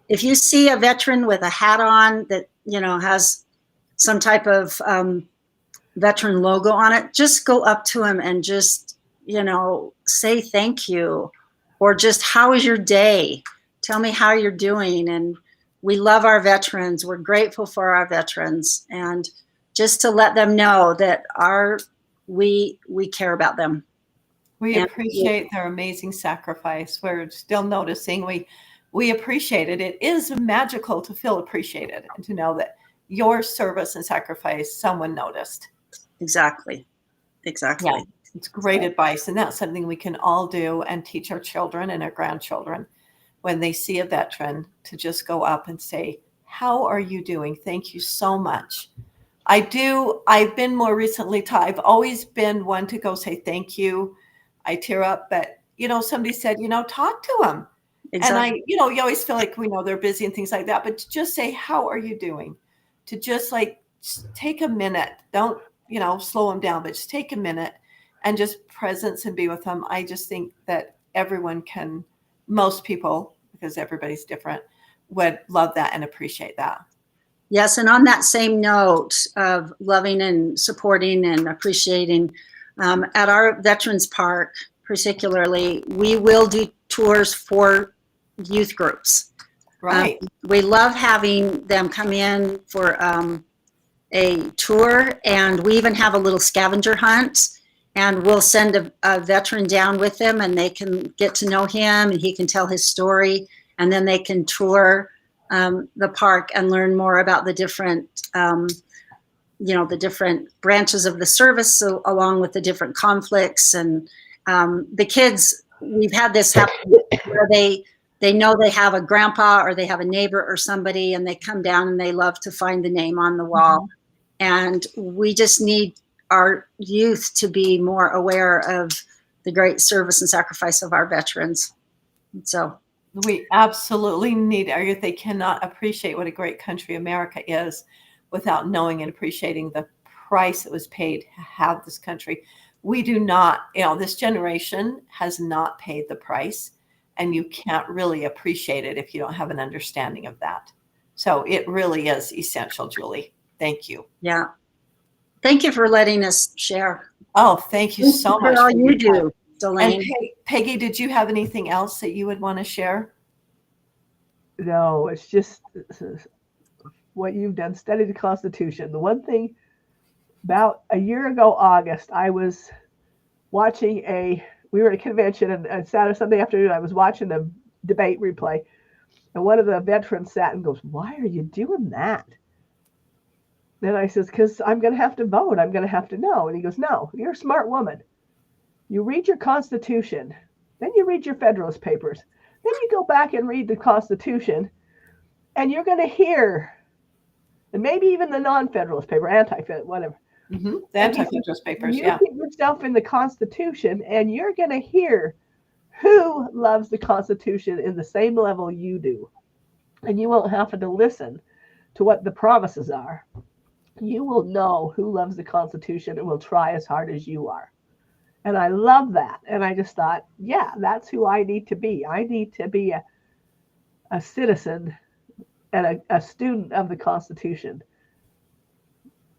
B: if you see a veteran with a hat on that, you know, has some type of veteran logo on it, just go up to him and just, you know, say thank you, or just, how is your day? Tell me how you're doing. And we love our veterans. We're grateful for our veterans, and just to let them know that we care about them.
A: We appreciate their amazing sacrifice. We're still noticing we appreciate it. It is magical to feel appreciated and to know that your service and sacrifice, someone noticed.
B: Exactly.
A: Yeah, it's great advice. And that's something we can all do and teach our children and our grandchildren when they see a veteran, to just go up and say, how are you doing? Thank you so much. I've been more recently taught, I've always been one to go say thank you. I tear up, but, you know, somebody said, you know, talk to them. Exactly. And you always feel like, we know they're busy and things like that, but to just say, how are you doing? To just take a minute, don't, slow them down, but just take a minute and just presence and be with them. I just think that most people, because everybody's different, would love that and appreciate that.
B: Yes, and on that same note of loving and supporting and appreciating, at our Veterans Park particularly, we will do tours for youth groups.
A: Right.
B: We love having them come in for a tour, and we even have a little scavenger hunt, and we'll send a veteran down with them, and they can get to know him, and he can tell his story, and then they can tour the park and learn more about the different, the different branches of the service, so along with the different conflicts. And the kids, we've had this happen where they know they have a grandpa or they have a neighbor or somebody, and they come down and they love to find the name on the wall. Mm-hmm. And we just need our youth to be more aware of the great service and sacrifice of our veterans. So
A: we absolutely need our youth. They cannot appreciate what a great country America is without knowing and appreciating the price that was paid to have this country. We do not, this generation has not paid the price, and you can't really appreciate it if you don't have an understanding of that. So it really is essential, Julie. Thank you.
B: Yeah. Thank you for letting us share.
A: Oh, thank you so much
B: for all you do, Dalane.
A: And Peggy, did you have anything else that you would want to share?
C: No, it's just what you've done. Study the Constitution. The one thing, about a year ago, August, I was watching we were at a convention, and Sunday afternoon, I was watching the debate replay. And one of the veterans sat and goes, "Why are you doing that?" Then I says, "Because I'm going to have to vote. I'm going to have to know." And he goes, "No, you're a smart woman. You read your Constitution, then you read your Federalist Papers, then you go back and read the Constitution, and you're going to hear, and maybe even the non-Federalist paper, anti-Federalist, whatever."
A: Mm-hmm. The anti-Federalist papers,
C: you put yourself in the Constitution, and you're going to hear who loves the Constitution in the same level you do. And you won't have to listen to what the promises are, you will know who loves the Constitution and will try as hard as you are. And I love that. And I just thought, yeah, that's who I need to be. I need to be a citizen and a student of the Constitution.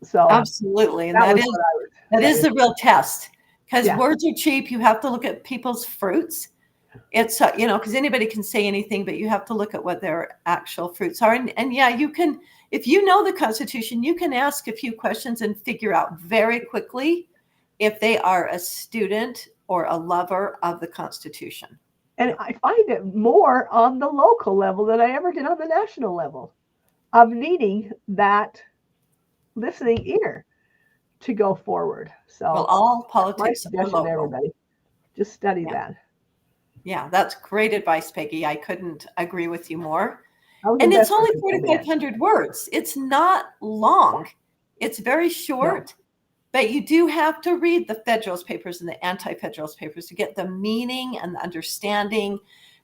C: So
A: absolutely. And that is the real test, because words are cheap. You have to look at people's fruits. It's, because anybody can say anything, but you have to look at what their actual fruits are. And yeah, you can, if you know the Constitution, you can ask a few questions and figure out very quickly if they are a student or a lover of the Constitution.
C: And I find it more on the local level than I ever did on the national level, of needing that listening ear to go forward. So
A: well, all politics
C: my suggestion to everybody, just study that.
A: Yeah, that's great advice, Peggy. I couldn't agree with you more. And it's only 4,500 words. It's not long. It's very short. No. But you do have to read the Federalist Papers and the Anti-Federalist Papers to get the meaning and the understanding.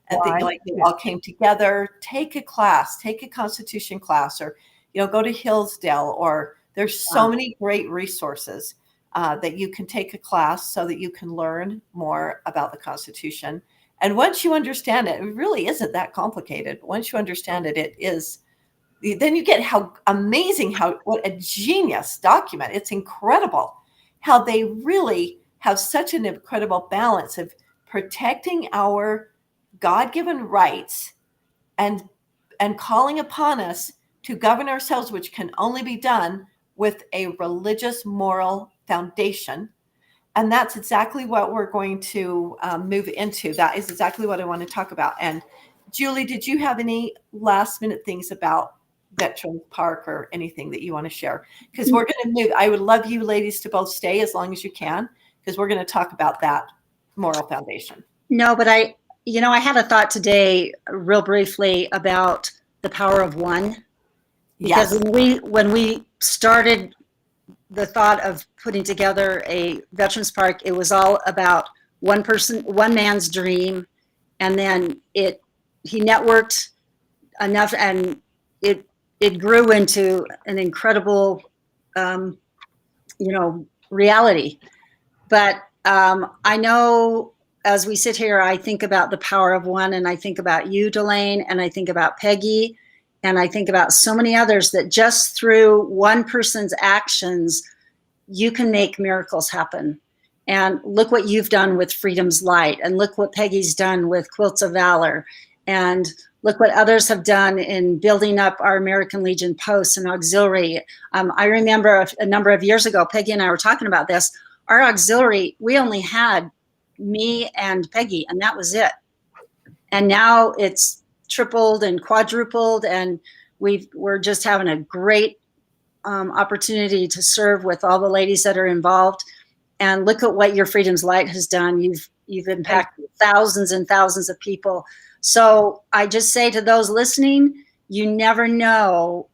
A: And they all came together. Take a class, take a Constitution class, or go to Hillsdale. Or there's so many great resources that you can take a class so that you can learn more about the Constitution. And once you understand it, it really isn't that complicated. Once you understand it, it is. Then you get how amazing, what a genius document. It's incredible how they really have such an incredible balance of protecting our God-given rights and calling upon us to govern ourselves, which can only be done with a religious moral foundation. And that's exactly what we're going to move into. That is exactly what I want to talk about. And Julie, did you have any last minute things about Veterans Park or anything that you want to share? Because we're going to move. I would love you ladies to both stay as long as you can, because we're going to talk about that moral foundation.
B: No, but I had a thought today real briefly about the power of one. Because when we started the thought of putting together a Veterans Park, it was all about one man's dream. And then he networked enough, and it grew into an incredible, reality. But I know as we sit here, I think about the power of one, and I think about you, Dalane, and I think about Peggy, and I think about so many others that just through one person's actions, you can make miracles happen. And look what you've done with Freedom's Light, and look what Peggy's done with Quilts of Valor, and look what others have done in building up our American Legion posts and auxiliary. I remember a number of years ago, Peggy and I were talking about this. Our auxiliary, we only had me and Peggy, and that was it. And now it's tripled and quadrupled, and we're just having a great opportunity to serve with all the ladies that are involved. And look at what your Freedom's Light has done. You've impacted thousands and thousands of people. So I just say to those listening, you never know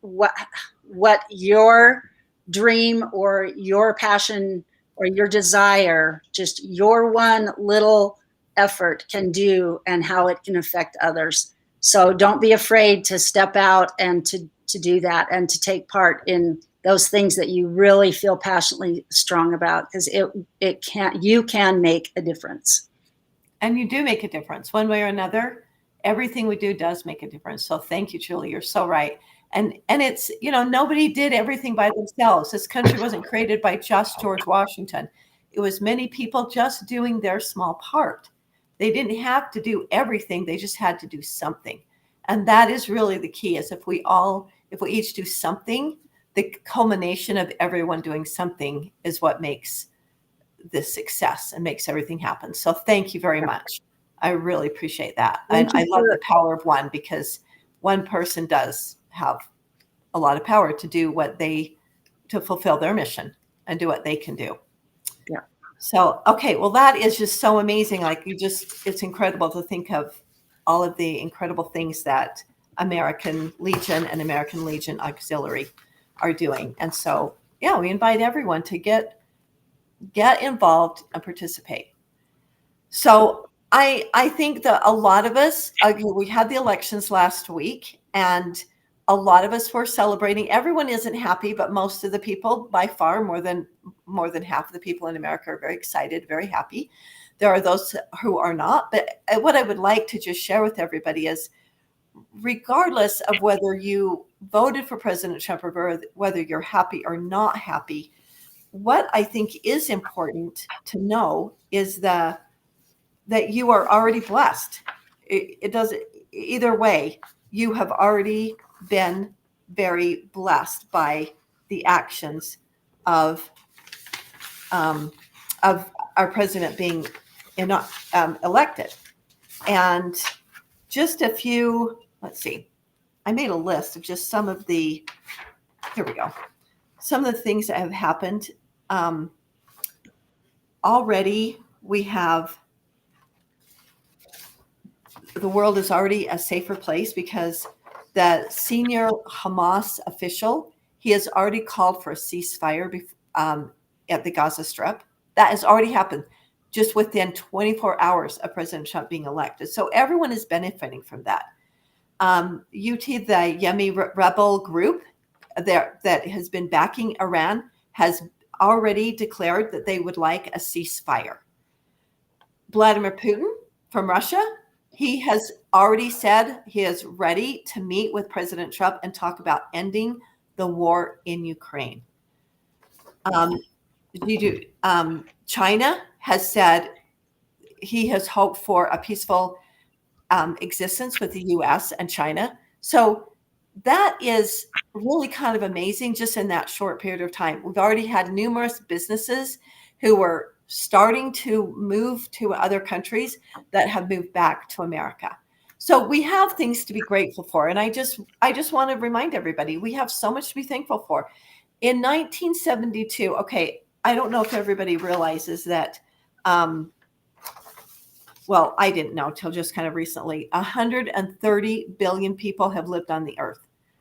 B: what your dream or your passion or your desire, just your one little effort can do, and how it can affect others. So don't be afraid to step out and to do that, and to take part in those things that you really feel passionately strong about, because you can make a difference.
A: And you do make a difference one way or another. Everything we do does make a difference. So thank you, Julie. You're so right. And it's, nobody did everything by themselves. This country wasn't created by just George Washington. It was many people just doing their small part. They didn't have to do everything. They just had to do something. And that is really the key, is if we each do something, the culmination of everyone doing something is what makes this success and makes everything happen. So thank you very much. I really appreciate that. And I love the power of one, because one person does have a lot of power to fulfill their mission and do what they can do.
B: Yeah.
A: So, okay. Well, that is just so amazing. It's incredible to think of all of the incredible things that American Legion and American Legion Auxiliary are doing. And so, yeah, we invite everyone to get involved and participate. So I think that a lot of us, we had the elections last week, and a lot of us were celebrating. Everyone isn't happy, but most of the people, by far more than half of the people in America, are very excited, very happy. There are those who are not. But what I would like to just share with everybody is, regardless of whether you voted for President Trump or whether you're happy or not happy, what I think is important to know is that you are already blessed. It doesn't, either way, you have already been very blessed by the actions of our president being elected. And just a few, let's see, I made a list of just some of the, here we go, some of the things that have happened. Already we have, the world is already a safer place because the senior Hamas official, he has already called for a ceasefire at the Gaza Strip. That has already happened just within 24 hours of President Trump being elected. So everyone is benefiting from that. UT, the Yemeni rebel group that has been backing Iran, has already declared that they would like a ceasefire. Vladimir Putin from Russia, he has already said he is ready to meet with President Trump and talk about ending the war in Ukraine. China has said he has hoped for a peaceful existence with the U.S. and China. So that is really kind of amazing just in that short period of time. We've already had numerous businesses who were starting to move to other countries that have moved back to America. So we have things to be grateful for. And I just want to remind everybody, we have so much to be thankful for. In 1972, okay, I don't know if everybody realizes that, well, I didn't know till just kind of recently, 130 billion people have lived on the earth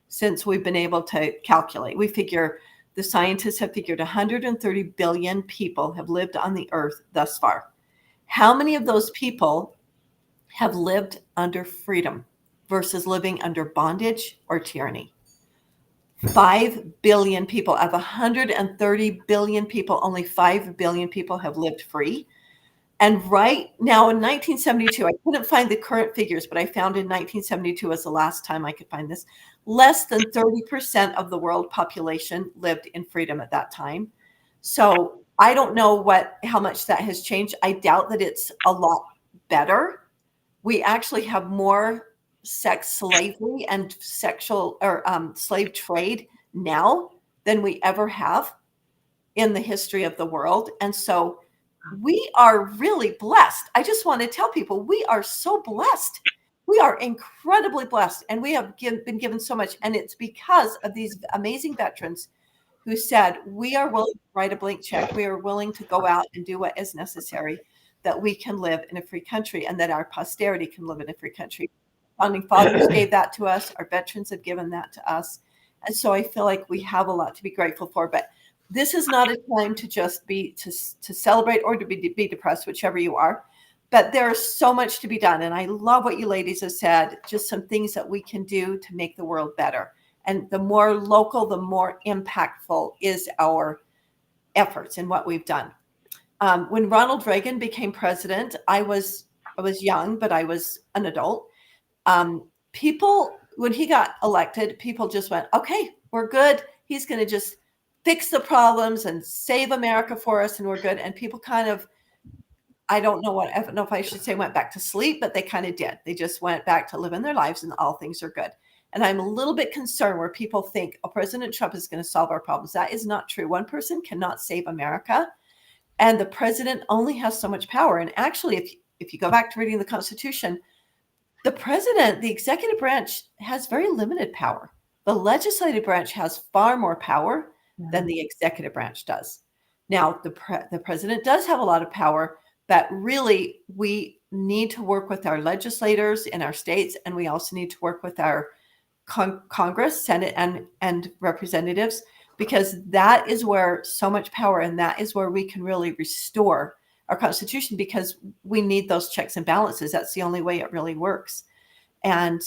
A: since we've been able to calculate. We figure, the scientists have figured 130 billion people have lived on the earth thus far. How many of those people have lived under freedom versus living under bondage or tyranny? 5 billion people. Of 130 billion people, only 5 billion people have lived free. And right now in 1972, I couldn't find the current figures, but I found in 1972 as the last time I could find this, less than 30% of the world population lived in freedom at that time. So I don't know how much that has changed. I doubt that it's a lot better. We actually have more sex slavery and sexual or slave trade now than we ever have in the history of the world. And so we are really blessed. I just want to tell people we are so blessed. We are incredibly blessed, and we have been given so much. And it's because of these amazing veterans who said, we are willing to write a blank check. We are willing to go out and do what is necessary, that we can live in a free country and that our posterity can live in a free country. Founding fathers gave that to us. Our veterans have given that to us. And so I feel like we have a lot to be grateful for. But this is not a time to just be to celebrate or to be depressed, whichever you are. But there's so much to be done. And I love what you ladies have said, just some things that we can do to make the world better. And the more local, the more impactful is our efforts and what we've done. When Ronald Reagan became president, I was young, but I was an adult. People, when he got elected, people just went, okay, we're good. He's going to just fix the problems and save America for us, and we're good. And people kind of, I don't know if I should say went back to sleep, but they kind of did. They just went back to living their lives and all things are good. And I'm a little bit concerned where people think, oh, President Trump is going to solve our problems. That is not true. One person cannot save America. And the president only has so much power. And actually, if you go back to reading the Constitution, the president, the executive branch, has very limited power. The legislative branch has far more power than the executive branch does. Now, the president does have a lot of power, but really we need to work with our legislators in our states, and we also need to work with our Congress, Senate, and representatives, because that is where so much power, and that is where we can really restore our Constitution, because we need those checks and balances. That's the only way it really works. And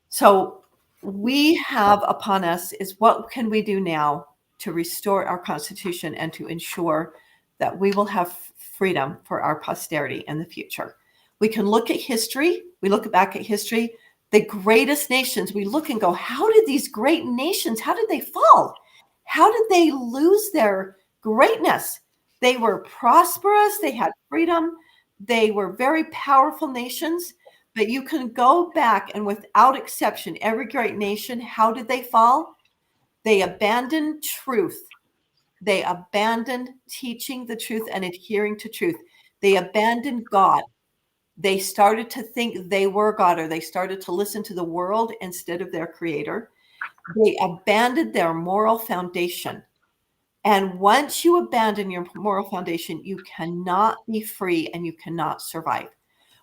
A: so we have upon us is what can we do now to restore our Constitution and to ensure that we will have freedom for our posterity in the future. We can look at history. We look back at history. The greatest nations, we look and go, how did these great nations, how did they fall? How did they lose their greatness? They were prosperous. They had freedom. They were very powerful nations. But you can go back and without exception, every great nation, how did they fall? They abandoned truth. They abandoned teaching the truth and adhering to truth. They abandoned God. They started to think they were God, or they started to listen to the world instead of their creator. They abandoned their moral foundation. And once you abandon your moral foundation, you cannot be free and you cannot survive.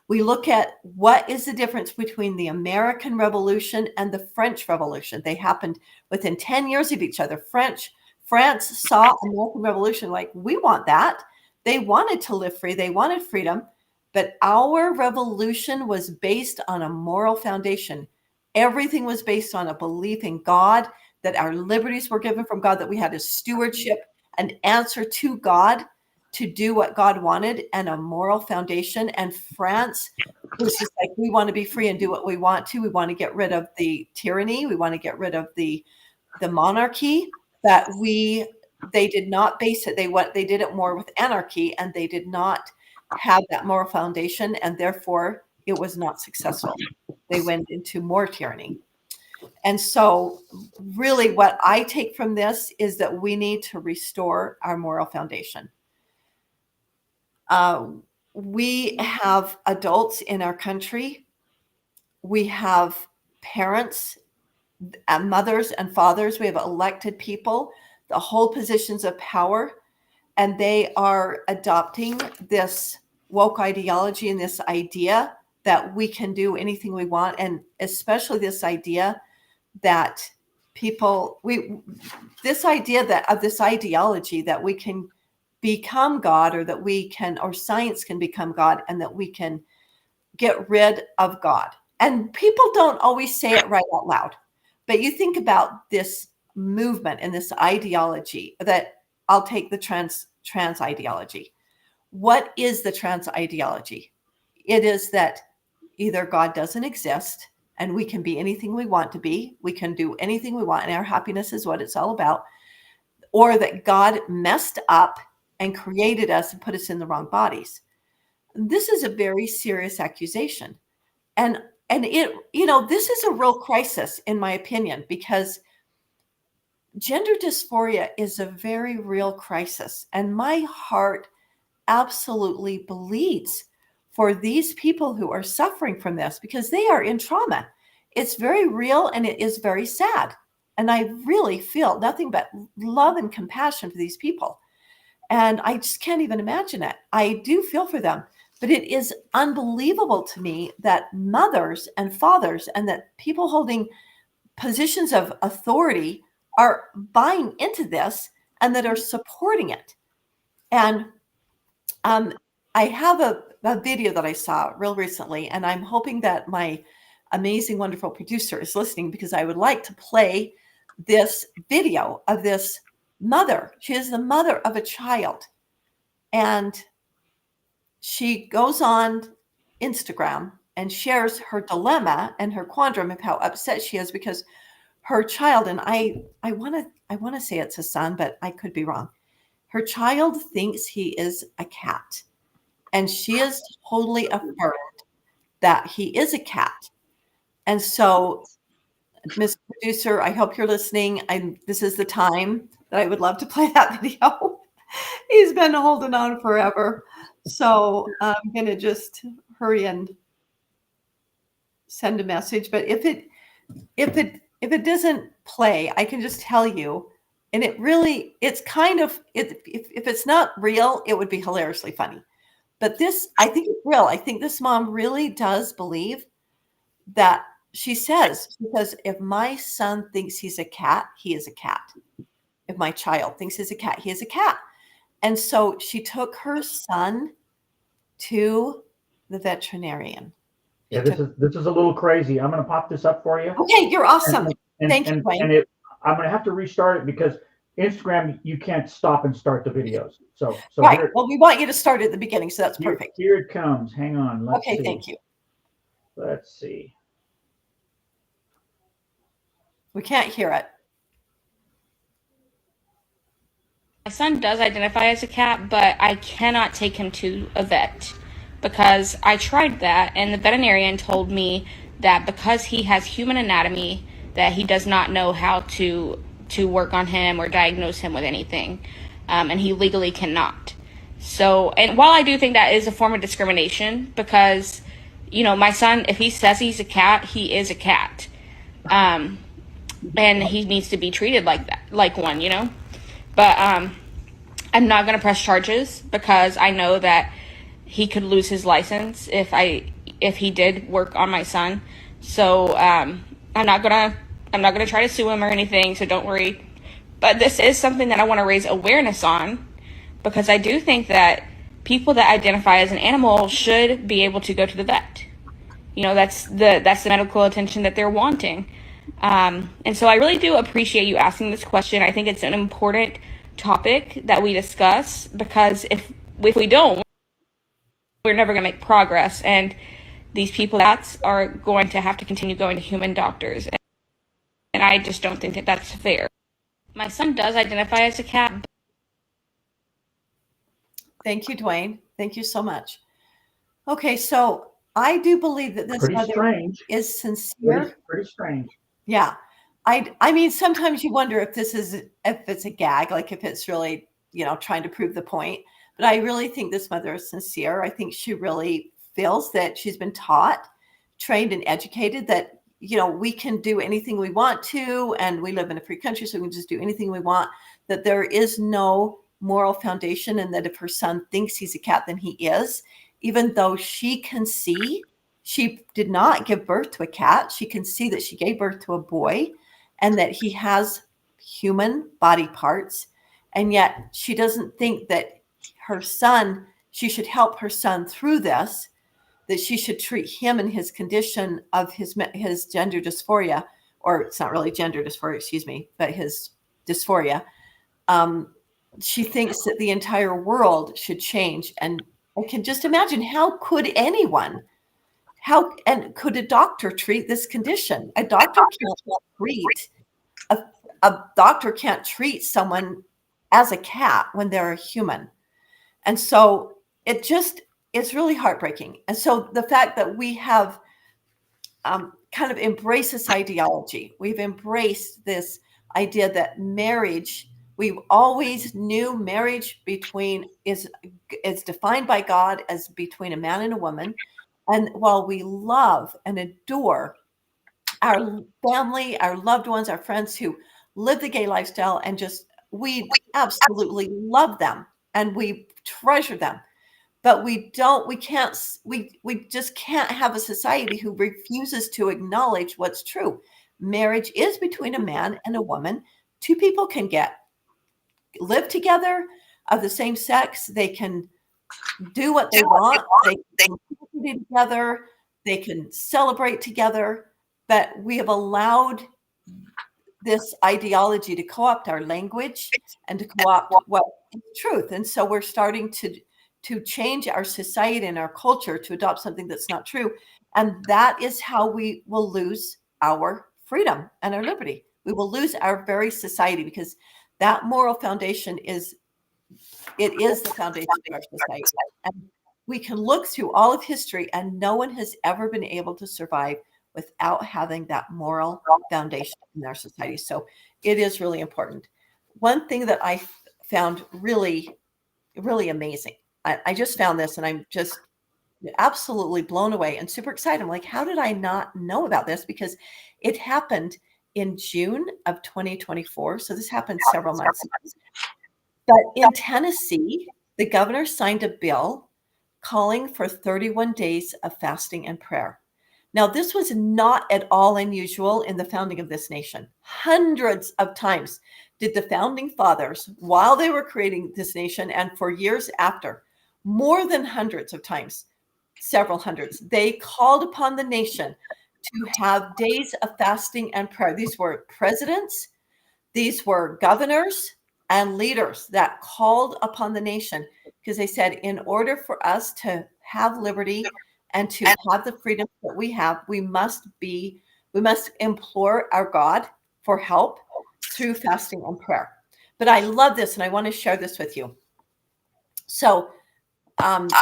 A: We look at what is the difference between the American Revolution and the French Revolution. They happened within 10 years of each other. France saw American Revolution like, we want that. They wanted to live free. They wanted freedom. But our revolution was based on a moral foundation. Everything was based on a belief in God, that our liberties were given from God, that we had a stewardship, an answer to God to do what God wanted, and a moral foundation. And France was just like, we want to be free and do what we want to. We want to get rid of the tyranny. We want to get rid of the monarchy. That they did not base it. They did it more with anarchy, and they did not have that moral foundation, and therefore it was not successful. They went into more tyranny. And so really what I take from this is that we need to restore our moral foundation. We have adults in our country. We have parents and mothers and fathers. We have elected people, the whole positions of power, and they are adopting this woke ideology and this idea that we can do anything we want, and especially this idea that this ideology that we can become God, or science can become God, and that we can get rid of God. And people don't always say it right out loud, but you think about this movement and this ideology that I'll take the trans ideology. What is the trans ideology? It is that either God doesn't exist and we can be anything we want to be, we can do anything we want, and our happiness is what it's all about, or that God messed up and created us and put us in the wrong bodies. This is a very serious accusation. And this is a real crisis, in my opinion, because gender dysphoria is a very real crisis. And my heart absolutely bleeds for these people who are suffering from this, because they are in trauma. It's very real and it is very sad. And I really feel nothing but love and compassion for these people. And I just can't even imagine it. I do feel for them. But it is unbelievable to me that mothers and fathers and that people holding positions of authority are buying into this and that are supporting it. And I have a video that I saw real recently, and I'm hoping that my amazing, wonderful producer is listening, because I would like to play this video of this mother. She is the mother of a child, and she goes on Instagram and shares her dilemma and her quandrum of how upset she is because her child, and I want to say it's a son, but I could be wrong. Her child thinks he is a cat, and she is totally affirmed that he is a cat. And so, Ms. Producer, I hope you're listening. This is the time that I would love to play that video. He's been holding on forever. So I'm going to just hurry and send a message. But if it doesn't play, I can just tell you, and it's kind of, if it's not real, it would be hilariously funny. But this, I think it's real. I think this mom really does believe that. She says, because if my son thinks he's a cat, he is a cat. If my child thinks he's a cat, he is a cat. And so she took her son to the veterinarian.
D: Yeah, this is a little crazy. I'm going to pop this up for you.
A: Okay, you're awesome.
D: And,
A: Thank you, Wayne.
D: I'm going to have to restart it because Instagram, you can't stop and start the videos. So
A: Right.
D: here,
A: Well, we want you to start at the beginning, so that's perfect.
D: Here it comes. Hang on. Let's
A: Okay,
D: see.
A: thank you.
D: Let's see.
A: We can't hear it.
E: My son does identify as a cat, but I cannot take him to a vet because I tried that, and the veterinarian told me that because he has human anatomy, that he does not know how to work on him or diagnose him with anything, and he legally cannot. So, and while I do think that is a form of discrimination, because, you know, my son, if he says he's a cat, he is a cat, and he needs to be treated like that, like one, you know. But I'm not going to press charges because I know that he could lose his license if he did work on my son. So I'm not gonna try to sue him or anything. So don't worry. But this is something that I want to raise awareness on, because I do think that people that identify as an animal should be able to go to the vet. You know, that's the medical attention that they're wanting. And so I really do appreciate you asking this question. I think it's an important topic that we discuss, because if we don't, we're never going to make progress. And these people are going to have to continue going to human doctors. And I just don't think that that's fair. My son does identify as a cat.
A: Thank you, Dwayne. Thank you so much. Okay, so I do believe that this
D: Pretty
A: mother
D: strange.
A: is sincere.
D: Pretty strange.
A: Yeah. I mean, sometimes you wonder if it's a gag, like if it's really, you know, trying to prove the point. But I really think this mother is sincere. I think she really feels that she's been taught, trained, and educated that, you know, we can do anything we want to, and we live in a free country, so we can just do anything we want, that there is no moral foundation, and that if her son thinks he's a cat, then he is, even though she can see she did not give birth to a cat. She can see that she gave birth to a boy and that he has human body parts. And yet she doesn't think that her son, she should help her son through this, that she should treat him and his condition of his gender dysphoria, or it's not really gender dysphoria, excuse me, but his dysphoria. She thinks that the entire world should change. And I can just imagine, how could anyone, could a doctor treat this condition? A doctor can't treat someone as a cat when they're a human. And so it's really heartbreaking. And so the fact that we have kind of embraced this ideology, we've embraced this idea that marriage, we always knew marriage is defined by God as between a man and a woman. And while we love and adore our family, our loved ones, our friends who live the gay lifestyle, and we absolutely love them and we treasure them. But we just can't have a society who refuses to acknowledge what's true. Marriage is between a man and a woman. Two people can live together of the same sex. They can do what they want. They can be together. They can celebrate together. But we have allowed this ideology to co-opt our language and to co-opt what is truth. And so we're starting to change our society and our culture to adopt something that's not true. And that is how we will lose our freedom and our liberty. We will lose our very society, because that moral foundation is the foundation of our society. And we can look through all of history, and no one has ever been able to survive without having that moral foundation in our society. So it is really important. One thing that I found really, really amazing, I just found this, and I'm just absolutely blown away and super excited. I'm like, how did I not know about this? Because it happened in June of 2024. So this happened several months ago. But in Tennessee, the governor signed a bill calling for 31 days of fasting and prayer. Now, this was not at all unusual in the founding of this nation. Hundreds of times did the founding fathers, while they were creating this nation and for years after, more than hundreds of times, several hundreds. They called upon the nation to have days of fasting and prayer. These were presidents, these were governors and leaders that called upon the nation because they said, in order for us to have liberty and to have the freedom that we have, we must implore our God for help through fasting and prayer. But I love this, and I want to share this with you. So,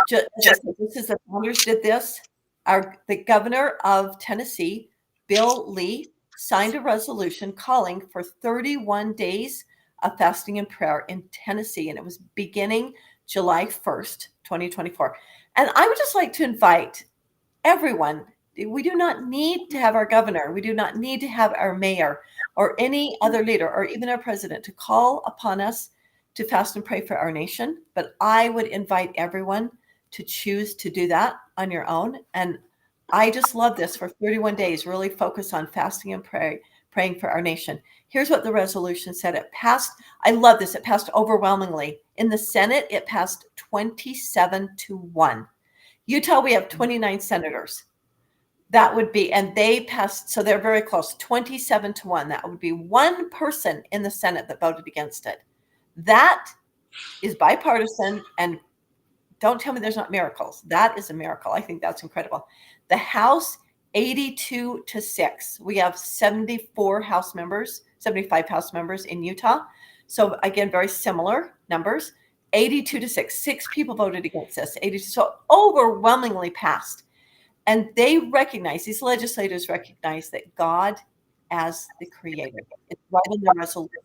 A: this is the founders did this. The governor of Tennessee, Bill Lee, signed a resolution calling for 31 days of fasting and prayer in Tennessee, and it was beginning July 1st, 2024. And I would just like to invite everyone. We do not need to have our governor. We do not need to have our mayor or any other leader or even our president to call upon us to fast and pray for our nation. But I would invite everyone to choose to do that on your own. And I just love this. For 31 days, really focus on fasting and praying for our nation. Here's what the resolution said. It passed. I love this. It passed overwhelmingly. In the Senate, it passed 27-1. Utah, we have 29 senators. That would be, and they passed, so they're very close, 27-1. That would be one person in the Senate that voted against it. That is bipartisan, and don't tell me there's not miracles. That is a miracle. I think that's incredible. The House, 82-6. We have 75 House members in Utah. So again, very similar numbers. 82-6. 6 people voted against this. 82, so overwhelmingly passed. And they recognize, these legislators recognize that God as the creator. It's right in the resolution.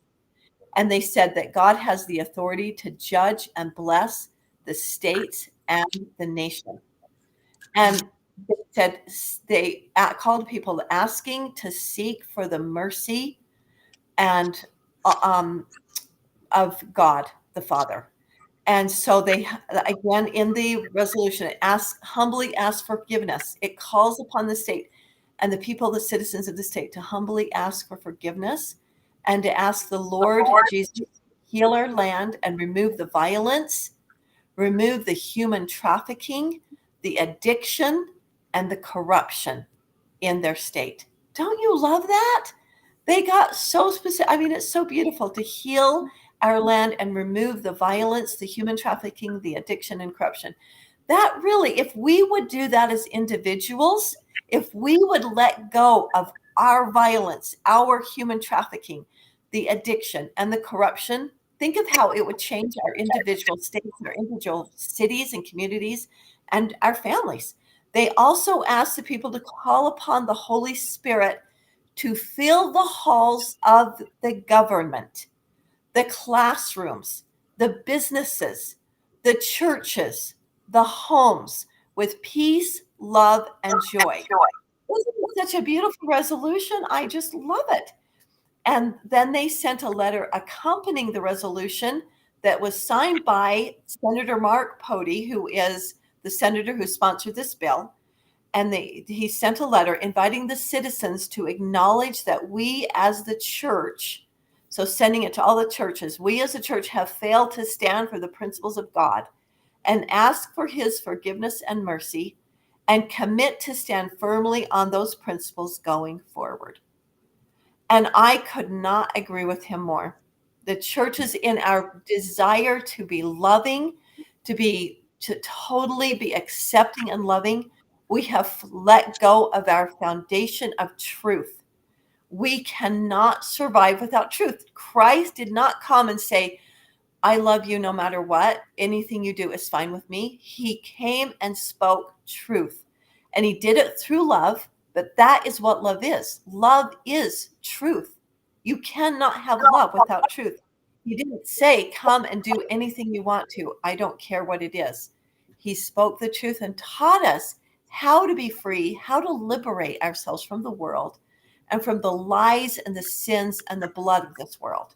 A: And they said that God has the authority to judge and bless the states and the nation. And they said they called people asking to seek for the mercy and of God the Father. And so they, again, in the resolution, it humbly ask forgiveness. It calls upon the state and the people, the citizens of the state, to humbly ask for forgiveness and to ask the Lord Jesus to heal our land and remove the violence, remove the human trafficking, the addiction, and the corruption in their state. Don't you love that? They got so specific. I mean, it's so beautiful to heal our land and remove the violence, the human trafficking, the addiction, and corruption. That really, if we would do that as individuals, if we would let go of our violence, our human trafficking, the addiction, and the corruption, think of how it would change our individual states, our individual cities and communities, and our families. They also asked the people to call upon the Holy Spirit to fill the halls of the government, the classrooms, the businesses, the churches, the homes with peace, love, and joy. Isn't it such a beautiful resolution? I just love it. And then they sent a letter accompanying the resolution that was signed by Senator Mark Pody, who is the senator who sponsored this bill. And he sent a letter inviting the citizens to acknowledge that we as the church, so sending it to all the churches, we as a church have failed to stand for the principles of God and ask for his forgiveness and mercy and commit to stand firmly on those principles going forward. And I could not agree with him more. The churches, in our desire to be loving, to totally be accepting and loving, we have let go of our foundation of truth. We cannot survive without truth. Christ did not come and say, I love you no matter what. Anything you do is fine with me. He came and spoke truth. And he did it through love, but that is what love is. Love is truth. You cannot have love without truth. He didn't say, come and do anything you want to. I don't care what it is. He spoke the truth and taught us how to be free, how to liberate ourselves from the world and from the lies and the sins and the blood of this world.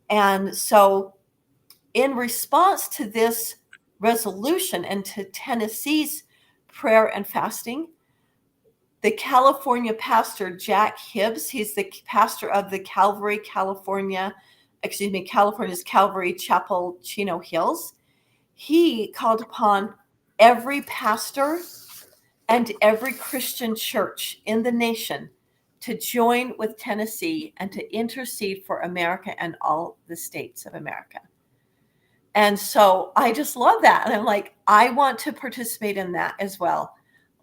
A: And so in response to this resolution and to Tennessee's prayer and fasting, the California pastor, Jack Hibbs, he's the pastor of the California's Calvary Chapel, Chino Hills. He called upon every pastor and every Christian church in the nation to join with Tennessee and to intercede for America and all the states of America. And so I just love that. And I'm like, I want to participate in that as well.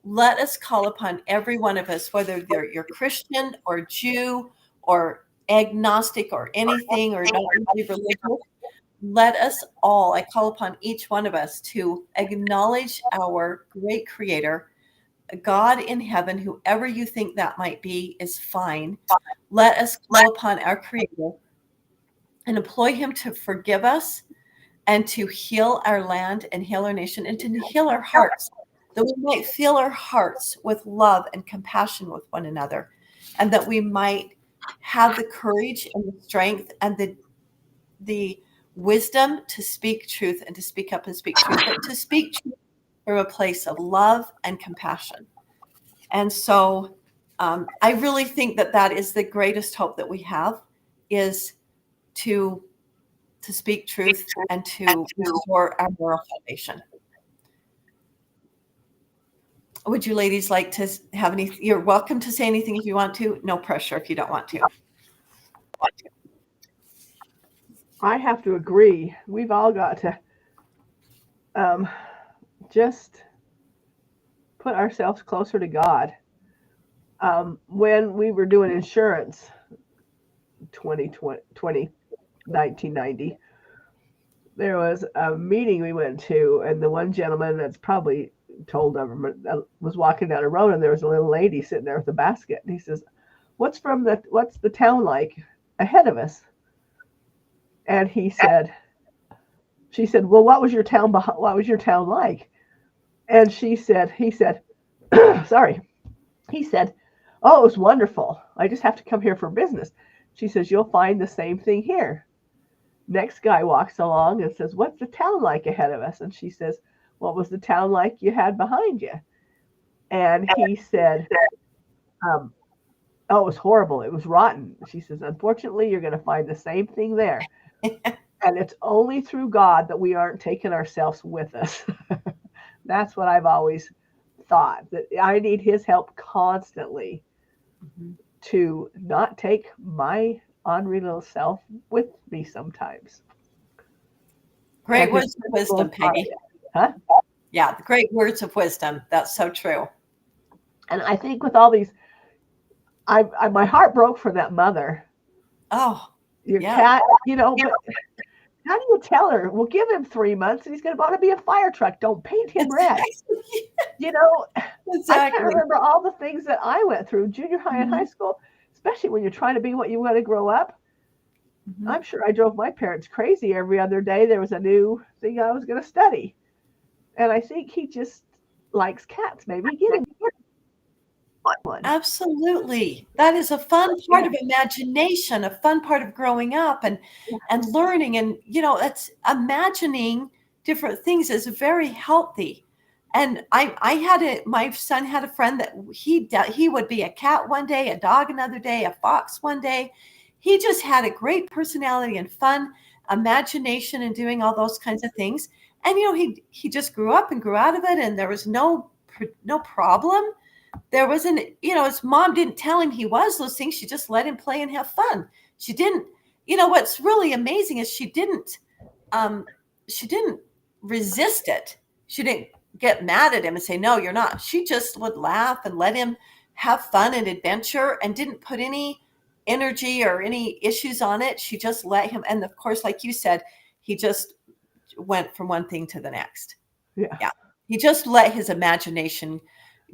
A: Let us call upon every one of us, whether you're Christian or Jew or agnostic or anything, or don't believe religion. Let us all, I call upon each one of us to acknowledge our great creator, God in heaven, whoever you think that might be is fine. Let us call upon our creator and employ him to forgive us and to heal our land and heal our nation and to heal our hearts, that we might fill our hearts with love and compassion with one another, and that we might have the courage and the strength and the wisdom to speak truth and to speak up and speak truth, but to speak truth from a place of love and compassion. And so I really think that is the greatest hope that we have, is to speak truth and to restore our moral foundation. Would you ladies like to have any? You're welcome to say anything if you want to. No pressure if you don't want to.
C: I have to agree. We've all got to just put ourselves closer to God. When we were doing insurance, 1990, there was a meeting we went to, and the one gentleman that's probably told government was walking down a road, and there was a little lady sitting there with a basket, and he says, what's the town like ahead of us? And she said, well, what was your town like? And he said, sorry. He said, oh, it was wonderful. I just have to come here for business. She says, you'll find the same thing here. Next guy walks along and says, what's the town like ahead of us? And she says, what was the town like you had behind you? And he said, oh, it was horrible. It was rotten. She says, unfortunately, you're going to find the same thing there. And it's only through God that we aren't taking ourselves with us. That's what I've always thought, that I need his help constantly to not take my ornery little self with me sometimes.
A: Great words of wisdom, Peggy.
C: Huh?
A: Yeah, the great words of wisdom. That's so true.
C: And I think with all these, my heart broke for that mother.
A: Oh,
C: your cat, but how do you tell her, well, give him 3 months and he's going to want to be a fire truck. Don't paint him red.
A: Exactly.
C: I can't remember all the things that I went through junior high and high school, especially when you're trying to be what you want to grow up. I'm sure I drove my parents crazy. Every other day there was a new thing I was going to study. And I think he just likes cats. Maybe get him one.
A: Absolutely. That is a fun part of imagination, a fun part of growing up and learning. And, that's imagining different things is very healthy. And my son had a friend that he would be a cat one day, a dog another day, a fox one day. He just had a great personality and fun imagination and doing all those kinds of things. And, he just grew up and grew out of it. And there was no problem. There wasn't, his mom didn't tell him he was those things. She just let him play and have fun. She didn't, what's really amazing is she didn't resist it. She didn't get mad at him and say, no, you're not. She just would laugh and let him have fun and adventure and didn't put any energy or any issues on it. She just let him. And of course, like you said, he just went from one thing to the next. Yeah. He just let his imagination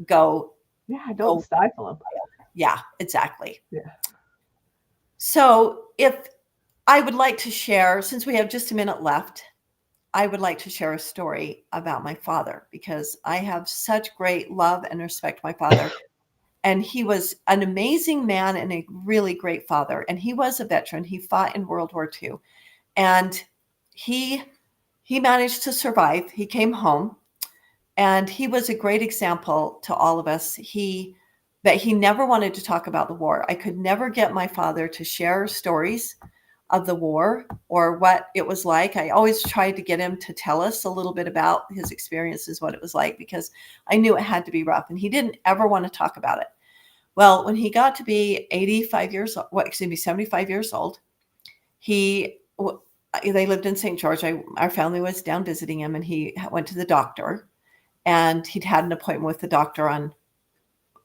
A: go.
C: Yeah, don't stifle him.
A: Yeah, exactly.
C: Yeah.
A: So if I would like to share, since we have just a minute left, I would like to share a story about my father, because I have such great love and respect for my father. And he was an amazing man and a really great father. And he was a veteran. He fought in World War II. And he managed to survive. He came home. And he was a great example to all of us. That he never wanted to talk about the war. I could never get my father to share stories of the war or what it was like. I always tried to get him to tell us a little bit about his experiences, what it was like, because I knew it had to be rough, and he didn't ever want to talk about it. Well, when he got to be 75 years old, well, excuse me, 75 years old, they lived in St. George. Our family was down visiting him, and he went to the doctor, and he'd had an appointment with the doctor on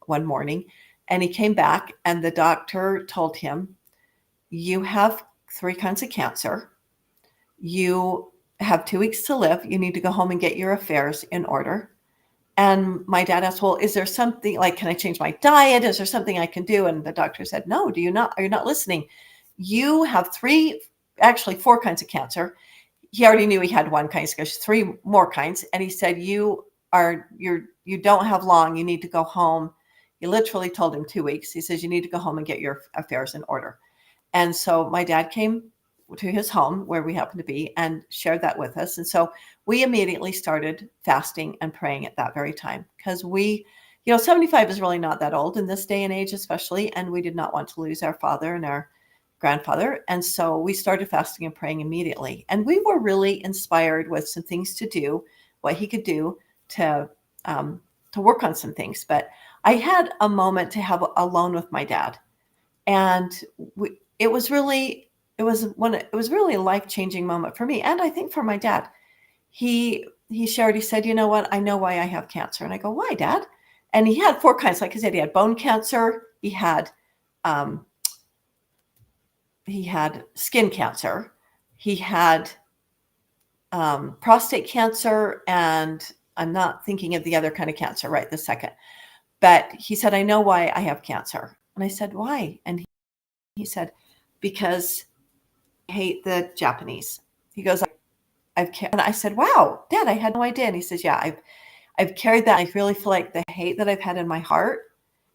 A: one morning, and he came back, and the doctor told him, you have 3 kinds of cancer. You have 2 weeks to live. You need to go home and get your affairs in order. And my dad asked, well, is there something like, can I change my diet? Is there something I can do? And the doctor said, no, are you not listening? You have 4 kinds of cancer. He already knew he had 1 kind, so 3 more kinds. And he said, you don't have long. You need to go home. He literally told him 2 weeks. He says, you need to go home and get your affairs in order. And so my dad came to his home where we happened to be and shared that with us. And so we immediately started fasting and praying at that very time, because 75 is really not that old in this day and age, especially. And we did not want to lose our father and our grandfather. And so we started fasting and praying immediately. And we were really inspired with some things to do, what he could do to work on some things. But I had a moment to have alone with my dad. And it was really a life-changing moment for me, and I think for my dad. He shared, he said, you know what, I know why I have cancer. And I go, why, Dad? And he had 4 kinds. Like I said, he had bone cancer, he had skin cancer, he had prostate cancer, and I'm not thinking of the other kind of cancer right this second. But he said, I know why I have cancer. And I said, why? And he said, because I hate the Japanese. He goes, and I said, wow, Dad, I had no idea. And he says, yeah, I've carried that. I really feel like the hate that I've had in my heart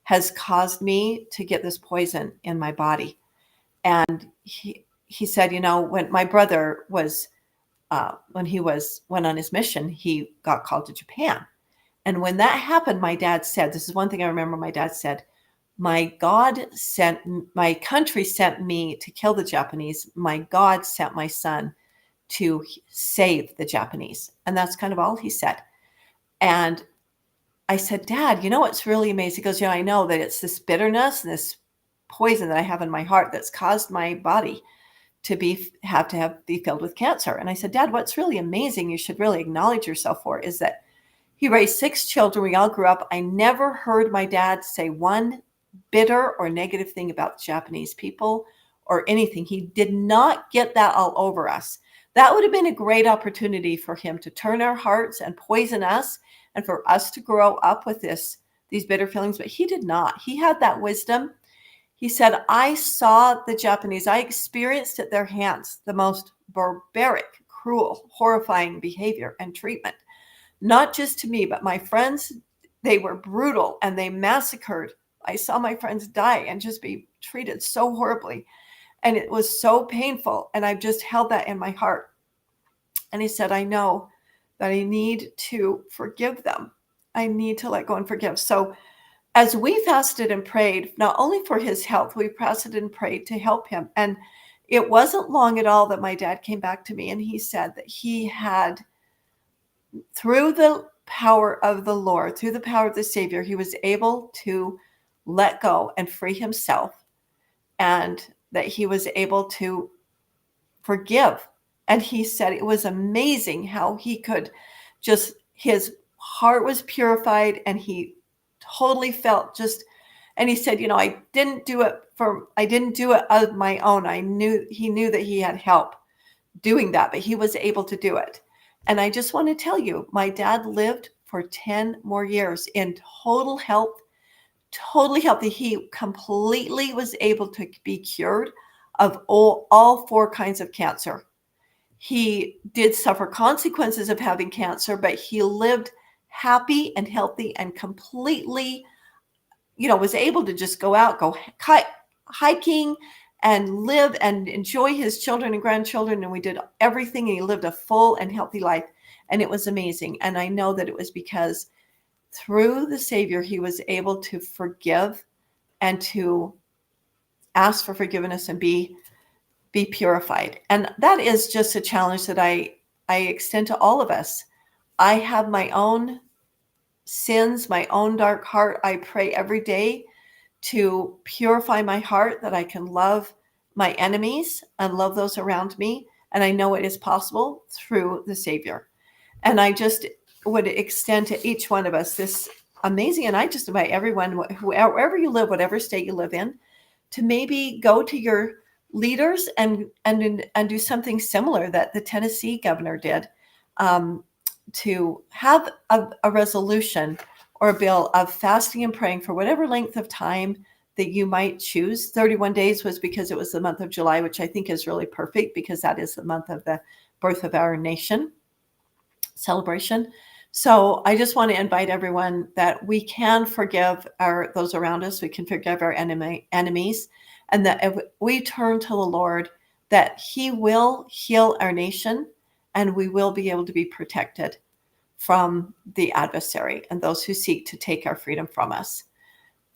A: has caused me to get this poison in my body. And he said, when my brother was, went on his mission, he got called to Japan. And when that happened, my dad said, this is one thing I remember my dad said, my country sent me to kill the Japanese. My God sent my son to save the Japanese. And that's kind of all he said. And I said, Dad, what's really amazing? He goes, I know that it's this bitterness and this poison that I have in my heart that's caused my body to be filled with cancer. And I said, Dad, what's really amazing, you should really acknowledge yourself for, is that he raised 6 children. We all grew up. I never heard my dad say one bitter or negative thing about the Japanese people or anything. He did not get that all over us. That would have been a great opportunity for him to turn our hearts and poison us, and for us to grow up with these bitter feelings. But he did not. He had that wisdom. He said, I saw the Japanese. I experienced at their hands the most barbaric, cruel, horrifying behavior and treatment. Not just to me, but my friends. They were brutal and they massacred. I saw my friends die and just be treated so horribly. And it was so painful. And I've just held that in my heart. And he said, I know that I need to forgive them. I need to let go and forgive. So as we fasted and prayed, not only for his health, we fasted and prayed to help him. And it wasn't long at all that my dad came back to me and he said that he had, through the power of the Lord, through the power of the Savior, he was able to let go and free himself, and that he was able to forgive. And he said it was amazing how he could just, his heart was purified and he totally felt just, and he said, I didn't do it of my own. He knew that he had help doing that, but he was able to do it. And I just want to tell you, my dad lived for 10 more years in total health, totally healthy. He completely was able to be cured of all 4 kinds of cancer. He did suffer consequences of having cancer, but he lived happy and healthy and completely, was able to just go out, go hiking and live and enjoy his children and grandchildren. And we did everything. And he lived a full and healthy life. And it was amazing. And I know that it was because through the Savior, he was able to forgive and to ask for forgiveness and be be purified. And that is just a challenge that I extend to all of us. I have my own sins, my own dark heart. I pray every day to purify my heart, that I can love my enemies and love those around me. And I know it is possible through the Savior. And I just would extend to each one of us this amazing, and I just invite everyone, wherever you live, whatever state you live in, to maybe go to your leaders and do something similar that the Tennessee governor did, to have a resolution or a bill of fasting and praying for whatever length of time that you might choose. 31 days was because it was the month of July, which I think is really perfect because that is the month of the birth of our nation celebration. So I just want to invite everyone that we can forgive those around us. We can forgive our enemies, and that if we turn to the Lord, that He will heal our nation, and we will be able to be protected from the adversary and those who seek to take our freedom from us.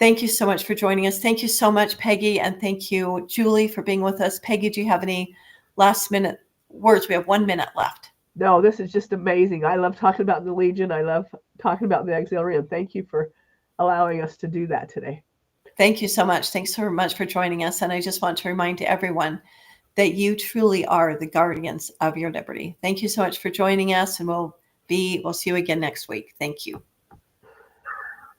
A: Thank you so much for joining us. Thank you so much, Peggy, and thank you, Julie, for being with us. Peggy, do you have any last minute words? We have 1 minute left.
C: No, this is just amazing. I love talking about the Legion. I love talking about the auxiliary, and thank you for allowing us to do that today.
A: Thank you so much. Thanks so much for joining us. And I just want to remind everyone that you truly are the guardians of your liberty. Thank you so much for joining us, and we'll see you again next week. Thank you.